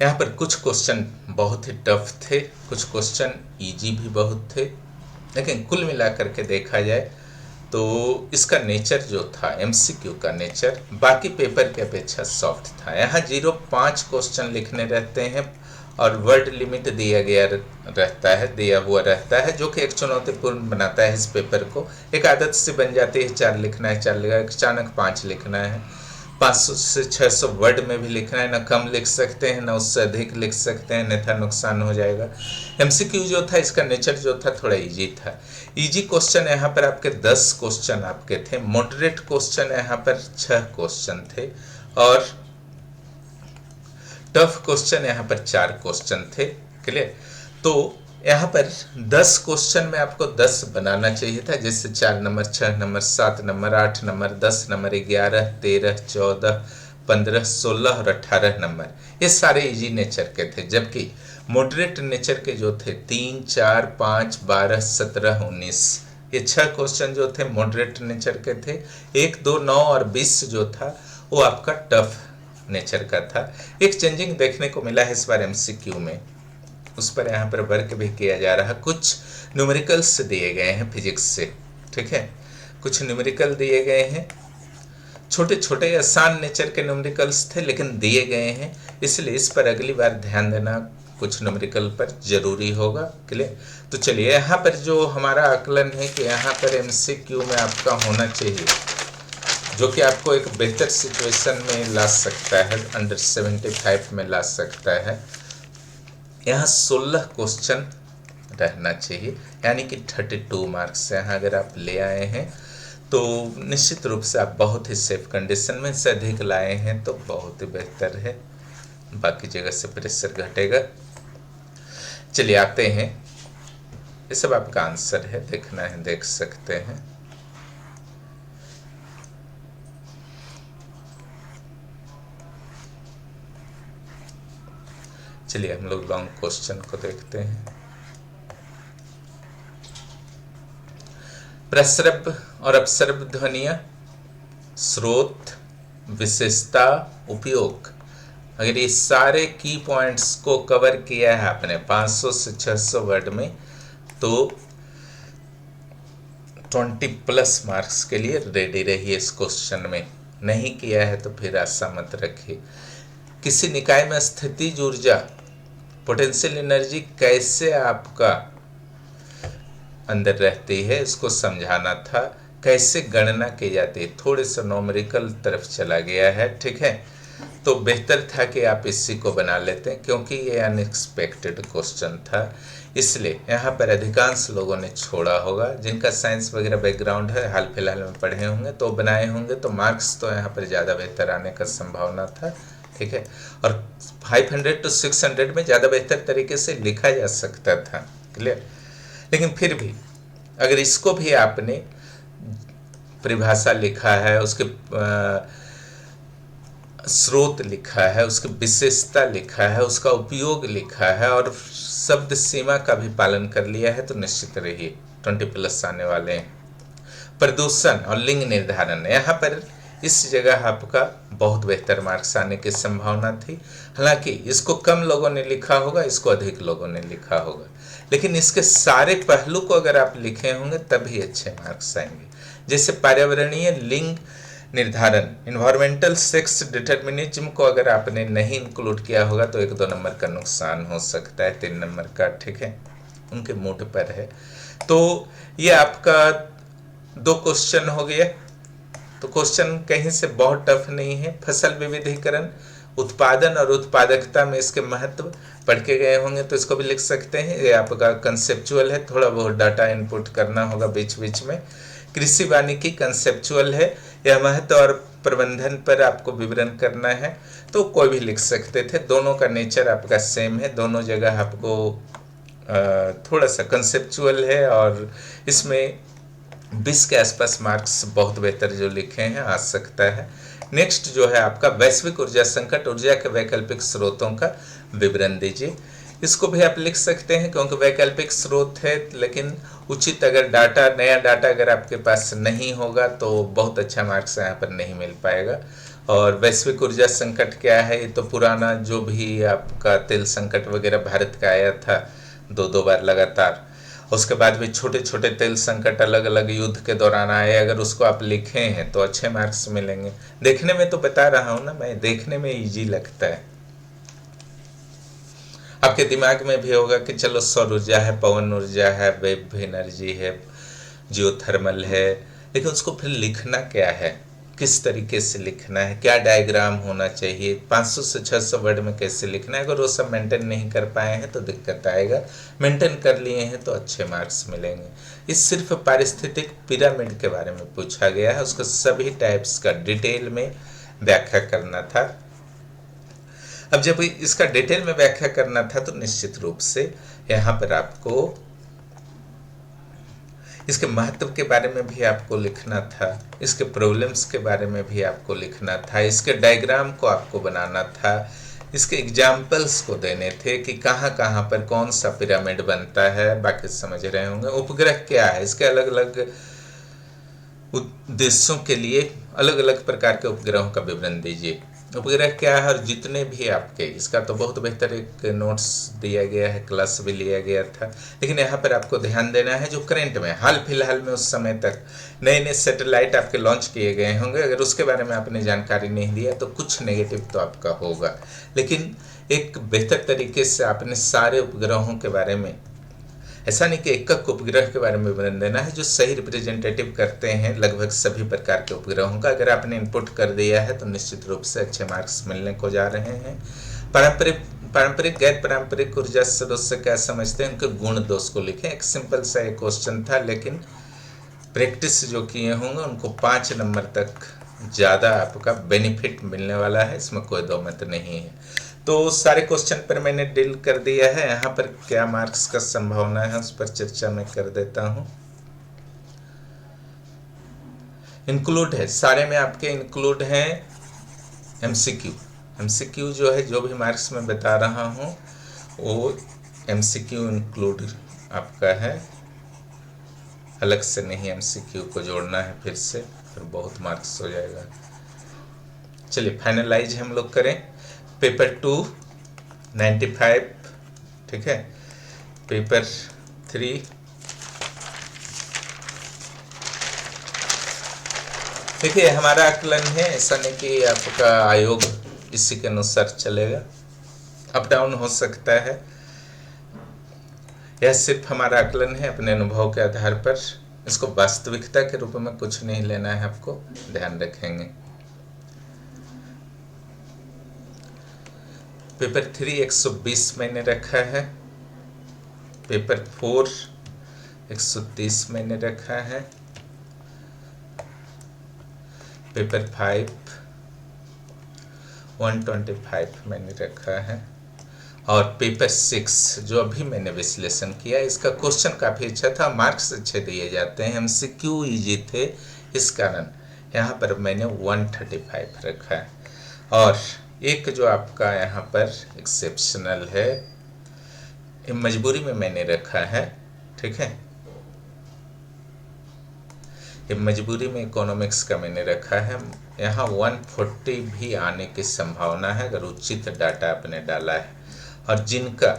यहाँ पर कुछ क्वेश्चन बहुत ही टफ थे, कुछ क्वेश्चन इजी भी बहुत थे, लेकिन कुल मिलाकर के देखा जाए तो इसका नेचर जो था, एमसीक्यू का नेचर बाकी पेपर के अपेक्षा सॉफ्ट था। यहाँ 0.5 क्वेश्चन लिखने रहते हैं और वर्ड लिमिट दिया हुआ रहता है, जो कि एक चुनौतीपूर्ण बनाता है इस पेपर को। एक आदत से बन जाती है 4 लिखना है, 4 लिखा, अचानक 5 लिखना है, 500 से 600 वर्ड में भी लिखना है, ना कम लिख सकते हैं ना उससे अधिक लिख सकते हैं, अन्यथा नुकसान हो जाएगा। एमसीक्यू जो था इसका नेचर जो था थोड़ा इजी था। इजी क्वेश्चन यहाँ पर आपके 10 क्वेश्चन आपके थे, मॉडरेट क्वेश्चन यहाँ पर 6 क्वेश्चन थे, और टफ क्वेश्चन यहाँ पर 4 क्वेश्चन थे, क्लियर। तो यहाँ पर 10 क्वेश्चन में आपको 10 बनाना चाहिए था, जैसे 4 number, 6 number, 7 number, 8 number, 10 number, 11, 13, 14, 15, 16 और 18 नंबर, ये सारे इजी नेचर के थे। जबकि मॉडरेट नेचर के जो थे 3, 4, 5, 12, 17, 19, ये 6 क्वेश्चन जो थे मॉडरेट नेचर के थे। 1, 2, 9 और 20 जो था वो आपका टफ नेचर का था। एक चेंजिंग देखने को मिला है इस बार एमसीक्यू में, उस पर यहाँ पर वर्क भी किया जा रहा है। कुछ न्यूमेरिकल्स दिए गए हैं फिजिक्स से, ठीक है, कुछ न्यूमेरिकल दिए गए हैं, छोटे छोटे आसान नेचर के न्यूमेरिकल्स थे लेकिन दिए गए हैं, इसलिए इस पर अगली बार ध्यान देना कुछ न्यूमेरिकल पर जरूरी होगा, क्लियर। तो चलिए यहाँ पर जो हमारा आकलन है कि यहाँ पर एमसीक्यू में आपका होना चाहिए, जो कि आपको एक बेहतर सिचुएशन में ला सकता है, अंडर 75 में ला सकता है। यहाँ 16 क्वेश्चन रहना चाहिए, यानी कि 32 मार्क्स यहाँ अगर आप ले आए हैं तो निश्चित रूप से आप बहुत ही सेफ कंडीशन में से अधिक लाए हैं तो बहुत ही बेहतर है, बाकी जगह से प्रेशर घटेगा। चलिए आते हैं, ये सब आपका आंसर है, देखना है देख सकते हैं। चलिए हम लोग लॉन्ग क्वेश्चन को देखते हैं। प्रस्रव और अपस्रव ध्वनियां, स्रोत, विशेषता, उपयोग, अगर ये सारे की पॉइंट्स को कवर किया है आपने 500 से 600 वर्ड में तो 20+ मार्क्स के लिए रेडी रहिए इस क्वेश्चन में। नहीं किया है तो फिर आशा मत रखिए। किसी निकाय में स्थितिज ऊर्जा, पोटेंशियल एनर्जी कैसे आपका अंदर रहती है, इसको समझाना था। कैसे गणना की जाती है, थोड़े से नॉमरिकल तरफ चला गया है, ठीक है। तो बेहतर था कि आप इसी को बना लेते हैं, क्योंकि ये अनएक्सपेक्टेड क्वेश्चन था, इसलिए यहाँ पर अधिकांश लोगों ने छोड़ा होगा। जिनका साइंस वगैरह बैकग्राउंड है, हाल फिलहाल में पढ़े होंगे तो बनाए होंगे, तो मार्क्स तो यहाँ पर ज़्यादा बेहतर आने का संभावना था, ठीक है। और 500 to 600 में ज़्यादा बेहतर तरीके से लिखा जा सकता था, क्लियर। लेकिन फिर भी अगर इसको भी आपने परिभाषा लिखा है, उसके स्रोत लिखा है, उसकी विशेषता लिखा है, उसका उपयोग लिखा है और शब्द सीमा का भी पालन कर लिया है, तो निश्चित रहिए 20+ आने वाले हैं। प्रदूषण और लिंग निर्धारण, यहाँ पर इस जगह आपका बहुत बेहतर मार्क्स आने की संभावना थी। हालांकि इसको कम लोगों ने लिखा होगा, इसको अधिक लोगों ने लिखा होगा, लेकिन इसके सारे पहलू को अगर आप लिखे होंगे तभी अच्छे मार्क्स आएंगे। जैसे पर्यावरणीय लिंग निर्धारण, इन्वायरमेंटल सेक्स डिटर्मिनिज्म को अगर आपने नहीं इंक्लूड किया होगा तो 1-2 नंबर का नुकसान हो सकता है, 3 नंबर का, ठीक है, उनके मूड पर है। तो ये आपका 2 क्वेश्चन हो गया। तो क्वेश्चन कहीं से बहुत टफ नहीं है। फसल विविधीकरण, उत्पादन और उत्पादकता में इसके महत्व पढ़ के गए होंगे तो इसको भी लिख सकते हैं। ये आपका कंसेप्चुअल है, थोड़ा बहुत डाटा इनपुट करना होगा बीच बीच में। कृषि वानिकी कंसेप्चुअल है, यह महत्व और प्रबंधन पर आपको विवरण करना है, तो कोई भी लिख सकते थे। दोनों का नेचर आपका सेम है, दोनों जगह आपको थोड़ा सा कंसेप्चुअल है और इसमें 20 के आसपास मार्क्स बहुत बेहतर जो लिखे हैं आ सकता है। नेक्स्ट जो है आपका वैश्विक ऊर्जा संकट, ऊर्जा के वैकल्पिक स्रोतों का विवरण दीजिए। इसको भी आप लिख सकते हैं क्योंकि वैकल्पिक स्रोत है, लेकिन उचित अगर डाटा, नया डाटा अगर आपके पास नहीं होगा तो बहुत अच्छा मार्क्स यहाँ पर नहीं मिल पाएगा। और वैश्विक ऊर्जा संकट क्या है, ये तो पुराना जो भी आपका तेल संकट वगैरह भारत का आया था 2 बार लगातार, उसके बाद भी छोटे छोटे तेल संकट अलग अलग युद्ध के दौरान आए, अगर उसको आप लिखे हैं तो अच्छे मार्क्स मिलेंगे। देखने में तो बता रहा हूँ ना मैं, देखने में इजी लगता है, आपके दिमाग में भी होगा कि चलो सौर ऊर्जा है, पवन ऊर्जा है, वेव एनर्जी है, जियोथर्मल है, लेकिन उसको फिर लिखना क्या है, किस तरीके से लिखना है, क्या डायग्राम होना चाहिए, 500 से 600 वर्ड में कैसे लिखना है। अगर वो सब मेंटेन नहीं कर पाए हैं तो दिक्कत आएगा, मेंटेन कर लिए हैं तो अच्छे मार्क्स मिलेंगे। इस सिर्फ पारिस्थितिक पिरामिड के बारे में पूछा गया है, उसको सभी टाइप्स का डिटेल में व्याख्या करना था। अब जब इसका डिटेल में व्याख्या करना था तो निश्चित रूप से यहाँ पर आपको इसके महत्व के बारे में भी आपको लिखना था, इसके प्रॉब्लम्स के बारे में भी आपको लिखना था, इसके डायग्राम को आपको बनाना था, इसके एग्जाम्पल्स को देने थे कि कहाँ कहाँ पर कौन सा पिरामिड बनता है। बाकी समझ रहे होंगे। उपग्रह क्या है, इसके अलग अलग उद्देश्यों के लिए अलग अलग प्रकार के उपग्रहों का विवरण दीजिए। उपग्रह क्या है, और जितने भी आपके, इसका तो बहुत बेहतर एक नोट्स दिया गया है, क्लास भी लिया गया था, लेकिन यहाँ पर आपको ध्यान देना है जो करंट में हाल फिलहाल में उस समय तक नए नए सैटेलाइट आपके लॉन्च किए गए होंगे, अगर उसके बारे में आपने जानकारी नहीं दिया तो कुछ नेगेटिव तो आपका होगा, लेकिन एक बेहतर तरीके से आपने सारे उपग्रहों के बारे में, ऐसा नहीं कि एक उपग्रह के बारे में विवरण देना है, जो सही रिप्रेजेंटेटिव करते हैं लगभग सभी प्रकार के उपग्रहों का, अगर आपने इनपुट कर दिया है तो निश्चित रूप से अच्छे मार्क्स मिलने को जा रहे हैं। पारंपरिक गैर पारंपरिक ऊर्जा स्रोत से क्या समझते हैं, उनके गुण दोष को लिखें। एक सिंपल सा एक क्वेश्चन था, लेकिन प्रैक्टिस जो किए होंगे उनको 5 नंबर तक ज़्यादा आपका बेनिफिट मिलने वाला है, इसमें कोई दो मत नहीं है। तो सारे क्वेश्चन पर मैंने डील कर दिया है। यहाँ पर क्या मार्क्स का संभावना है उस पर चर्चा मैं कर देता हूँ। इंक्लूड है, सारे में आपके इंक्लूड हैं एमसीक्यू। एमसीक्यू जो है, जो भी मार्क्स मैं बता रहा हूँ वो एमसीक्यू इंक्लूड आपका है, अलग से नहीं एमसीक्यू को जोड़ना है फिर से, फिर बहुत मार्क्स हो जाएगा। चलिए फाइनलाइज हम लोग करें। पेपर 2 95, ठीक है। पेपर 3 देखिए हमारा आकलन है, ऐसा नहीं कि आपका आयोग इसी के अनुसार चलेगा, अप डाउन हो सकता है। यह सिर्फ हमारा आकलन है, अपने अनुभव के आधार पर इसको वास्तविकता के रूप में कुछ नहीं लेना है, आपको ध्यान रखेंगे। पेपर 3 120 मैंने रखा है, पेपर 4 130 मैंने रखा है, पेपर 5 125 मैंने रखा है, और पेपर 6 जो अभी मैंने विश्लेषण किया, इसका क्वेश्चन काफ़ी अच्छा था, मार्क्स अच्छे दिए जाते हैं, एमसीक्यू इजी थे, इस कारण यहाँ पर मैंने 135 रखा है। और एक जो आपका यहाँ पर एक्सेप्शनल है, ये मजबूरी में मैंने रखा है, ठीक है, ये मजबूरी में इकोनॉमिक्स का मैंने रखा है। यहाँ 140 भी आने की संभावना है अगर उचित डाटा आपने डाला है, और जिनका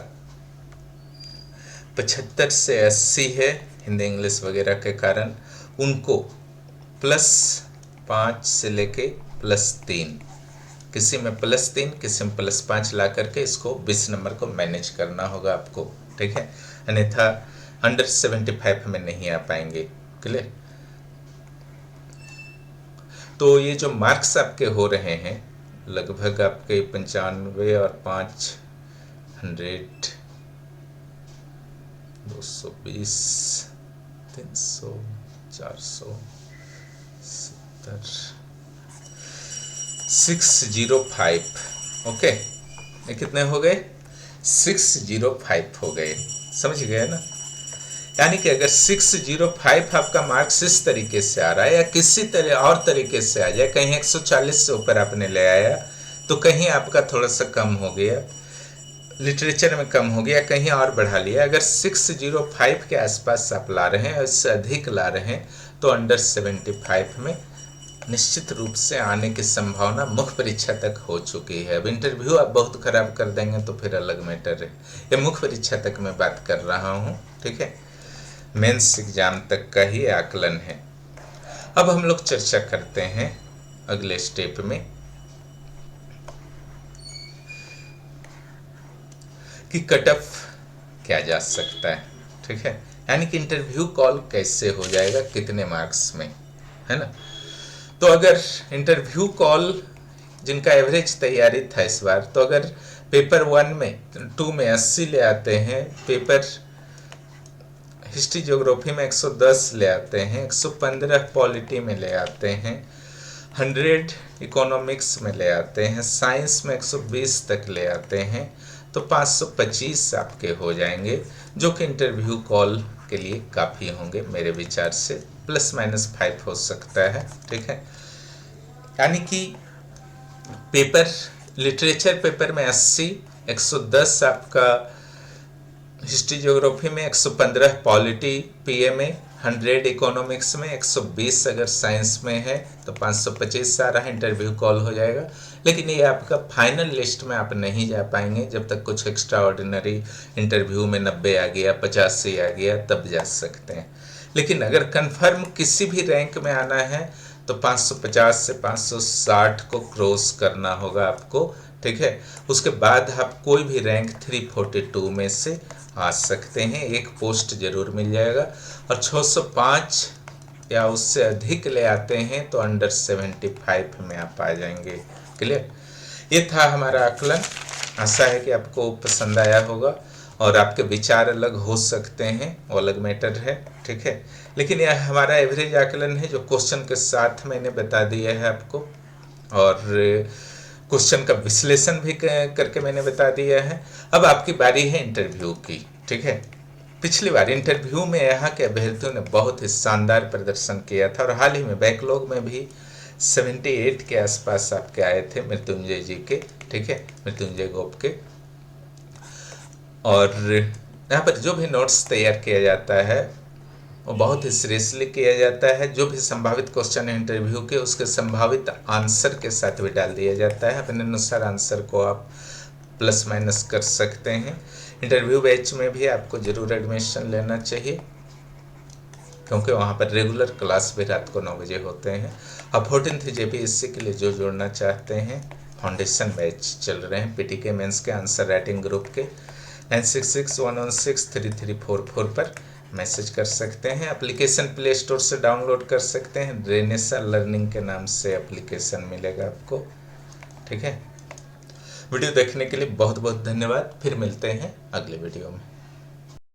75 से 80 है हिंदी इंग्लिश वगैरह के कारण, उनको +5 से लेके +3, किसी में +3 किसी में +5 ला करके इसको 20 नंबर को मैनेज करना होगा आपको, ठीक है, अन्यथा अंडर 75 में नहीं आ पाएंगे। क्लियर? तो ये जो मार्क्स आपके हो रहे हैं लगभग आपके 95 और 5 100 220 300 400 70 605। ओके, ये कितने हो गए? 605 हो गए, समझ गए ना? यानी कि अगर 605 आपका मार्क्स इस तरीके से आ रहा है या किसी तरह और तरीके से आ जाए, कहीं 140 से ऊपर आपने ले आया तो कहीं आपका थोड़ा सा कम हो गया, लिटरेचर में कम हो गया, कहीं और बढ़ा लिया। अगर 605 के आसपास आप ला रहे हैं, इससे अधिक ला रहे हैं, तो अंडर 75 में निश्चित रूप से आने की संभावना मुख्य परीक्षा तक हो चुकी है। अब इंटरव्यू आप बहुत खराब कर देंगे तो फिर अलग मैटर है, ये मुख्य परीक्षा तक मैं बात कर रहा हूँ, ठीक है, मेंस एग्जाम तक का ही आकलन है। अब हम लोग चर्चा करते हैं अगले स्टेप में कि कट ऑफ क्या जा सकता है, ठीक है, यानी कि इंटरव्यू कॉल कैसे हो जाएगा, कितने मार्क्स में, है ना। तो अगर इंटरव्यू कॉल जिनका एवरेज तैयारी था इस बार, तो अगर पेपर 1 में 2 में 80 ले आते हैं, पेपर हिस्ट्री ज्योग्राफी में 110 ले आते हैं, 115 पॉलिटी में ले आते हैं, 100 इकोनॉमिक्स में ले आते हैं, साइंस में 120 तक ले आते हैं, तो 525 आपके हो जाएंगे, जो कि इंटरव्यू कॉल के लिए काफ़ी होंगे मेरे विचार से, ±5 हो सकता है, ठीक है। यानी कि पेपर लिटरेचर पेपर में 80, 110 आपका हिस्ट्री ज्योग्राफी में, 115 पॉलिटी पीए में, 100 इकोनॉमिक्स में, 120 अगर साइंस में है तो 525 आ रहा है, इंटरव्यू कॉल हो जाएगा। लेकिन ये आपका फाइनल लिस्ट में आप नहीं जा पाएंगे जब तक कुछ एक्स्ट्रा ऑर्डिनरी इंटरव्यू में 90 आ गया, 85 आ गया, तब जा सकते हैं। लेकिन अगर कंफर्म किसी भी रैंक में आना है तो 550 से 560 को क्रॉस करना होगा आपको, ठीक है। उसके बाद आप कोई भी रैंक 342 में से आ सकते हैं, एक पोस्ट जरूर मिल जाएगा। और 605 या उससे अधिक ले आते हैं तो अंडर 75 में आप आ जाएंगे। क्लियर? ये था हमारा आकलन, आशा है कि आपको पसंद आया होगा, और आपके विचार अलग हो सकते हैं, वो अलग मैटर है, ठीक है। लेकिन यह हमारा एवरेज आकलन है जो क्वेश्चन के साथ मैंने बता दिया है आपको, और क्वेश्चन का विश्लेषण भी करके मैंने बता दिया है। अब आपकी बारी है इंटरव्यू की, ठीक है। पिछली बार इंटरव्यू में यहाँ के अभ्यर्थियों ने बहुत ही शानदार प्रदर्शन किया था, और हाल ही में बैकलॉग में भी 78 के आसपास आपके आए थे मृत्युंजय जी के, ठीक है, मृत्युंजय गोप के। और यहाँ पर जो भी नोट्स तैयार किया जाता है वो बहुत ही सीरियसली किया जाता है। जो भी संभावित क्वेश्चन है इंटरव्यू के, उसके संभावित आंसर के साथ भी डाल दिया जाता है। अपने अनुसार आंसर को आप प्लस माइनस कर सकते हैं। इंटरव्यू बैच में भी आपको जरूर एडमिशन लेना चाहिए, क्योंकि वहाँ पर रेगुलर क्लास भी रात को 9 बजे होते हैं। अब 14th JPSC के लिए जो जुड़ना चाहते हैं, फाउंडेशन बैच चल रहे हैं PTK मेंस के आंसर राइटिंग ग्रुप के, 9661163344 पर मैसेज कर सकते हैं। एप्लीकेशन प्ले स्टोर से डाउनलोड कर सकते हैं। रेनेसा लर्निंग के नाम से एप्लीकेशन मिलेगा आपको। ठीक है, वीडियो देखने के लिए बहुत बहुत धन्यवाद। फिर मिलते हैं अगले वीडियो में।